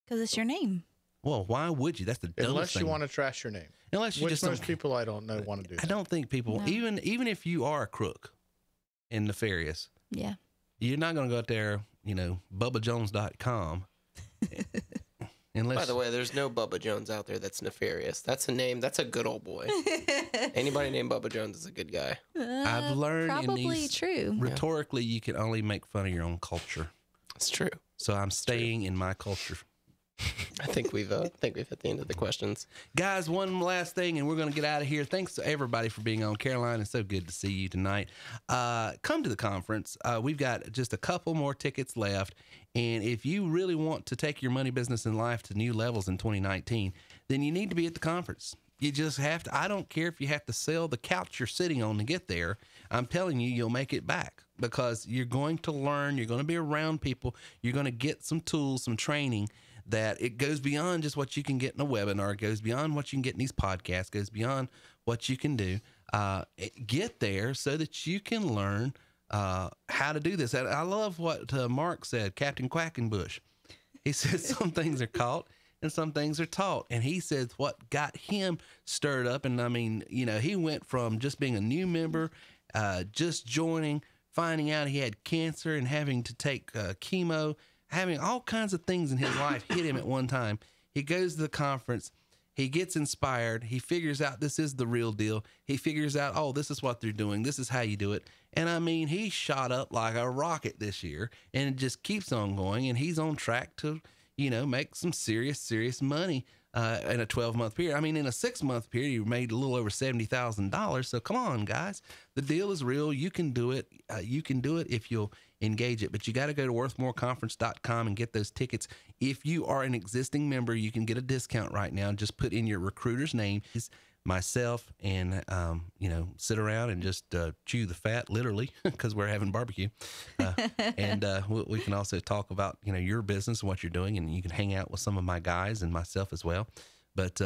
Because it's your name. Well, why would you? That's the dumbest Unless thing. you want to trash your name. Unless you Which just most don't, people I don't know want to do that. I don't think people, No. even if you are a crook and nefarious, Yeah. you're not going to go out there, BubbaJones.com. Unless, By the way, there's no Bubba Jones out there that's nefarious. That's a name. That's a good old boy. Anybody named Bubba Jones is a good guy. I've learned probably in these, true. rhetorically, you can only make fun of your own culture. It's true. So I'm staying in my culture. I think we've hit the end of the questions. Guys, one last thing, and we're going to get out of here. Thanks to everybody for being on. Caroline, it's so good to see you tonight. Come to the conference. We've got just a couple more tickets left. And if you really want to take your money business and life to new levels in 2019, then you need to be at the conference. You just have to. I don't care if you have to sell the couch you're sitting on to get there. I'm telling you, you'll make it back because you're going to learn. You're going to be around people. You're going to get some tools, some training that it goes beyond just what you can get in a webinar. It goes beyond what you can get in these podcasts. It goes beyond what you can do. Get there so that you can learn how to do this. And I love what Mark said, Captain Quackenbush. He said some things are caught and some things are taught. And he says what got him stirred up. And I mean, he went from just being a new member, just joining, finding out he had cancer and having to take chemo, having all kinds of things in his life hit him at one time. He goes to the conference. He gets inspired. He figures out this is the real deal. He figures out, oh, this is what they're doing. This is how you do it. And I mean, he shot up like a rocket this year and it just keeps on going. And he's on track to, make some serious money in a 12-month period. I mean, in a 6-month period, you made a little over $70,000. So come on, guys. The deal is real. You can do it. You can do it if you'll engage it. But you got to go to worthmoreconference.com and get those tickets. If you are an existing member, you can get a discount right now. Just put in your recruiter's name. myself and, sit around and just chew the fat, literally, because we're having barbecue. And we can also talk about, your business and what you're doing, and you can hang out with some of my guys and myself as well. But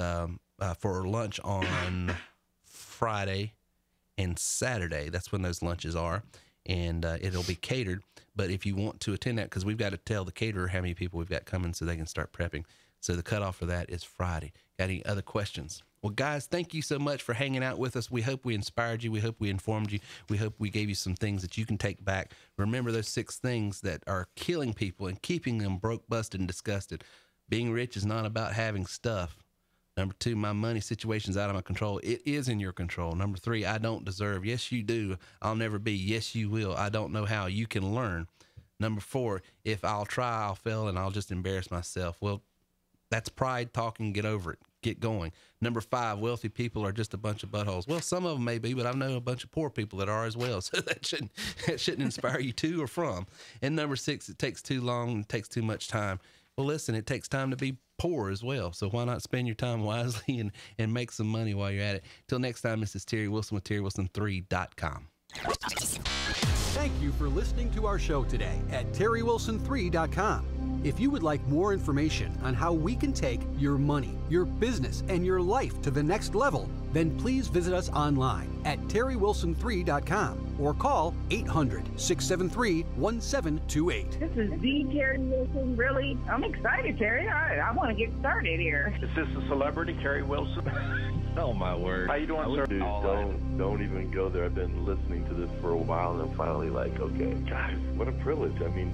for lunch on Friday and Saturday, that's when those lunches are, and it'll be catered. But if you want to attend that, because we've got to tell the caterer how many people we've got coming so they can start prepping. So the cutoff for that is Friday. Got any other questions? Well, guys, thank you so much for hanging out with us. We hope we inspired you. We hope we informed you. We hope we gave you some things that you can take back. Remember those 6 things that are killing people and keeping them broke, busted, and disgusted. Being rich is not about having stuff. Number 2, my money situation's out of my control. It is in your control. Number 3, I don't deserve. Yes, you do. I'll never be. Yes, you will. I don't know how. You can learn. Number 4, if I'll try, I'll fail, and I'll just embarrass myself. Well, that's pride talking. Get over it. Get going. Number 5, wealthy people are just a bunch of buttholes. Well, some of them may be, but I know a bunch of poor people that are as well. So that shouldn't inspire you to or from. And number 6, it takes too long. It takes too much time. Well, listen, it takes time to be poor as well. So why not spend your time wisely and make some money while you're at it? Till next time, this is Terry Wilson with TerryWilson3.com. Thank you for listening to our show today at TerryWilson3.com. If you would like more information on how we can take your money, your business, and your life to the next level, then please visit us online at TerryWilson3.com or call 800-673-1728. This is the Terry Wilson. Really, I'm excited, Terry. I want to get started here. Is this a celebrity, Terry Wilson? Oh, my word. How you doing, sir? Dude, don't even go there. I've been listening to this for a while, and I'm finally like, okay, guys, what a privilege. I mean,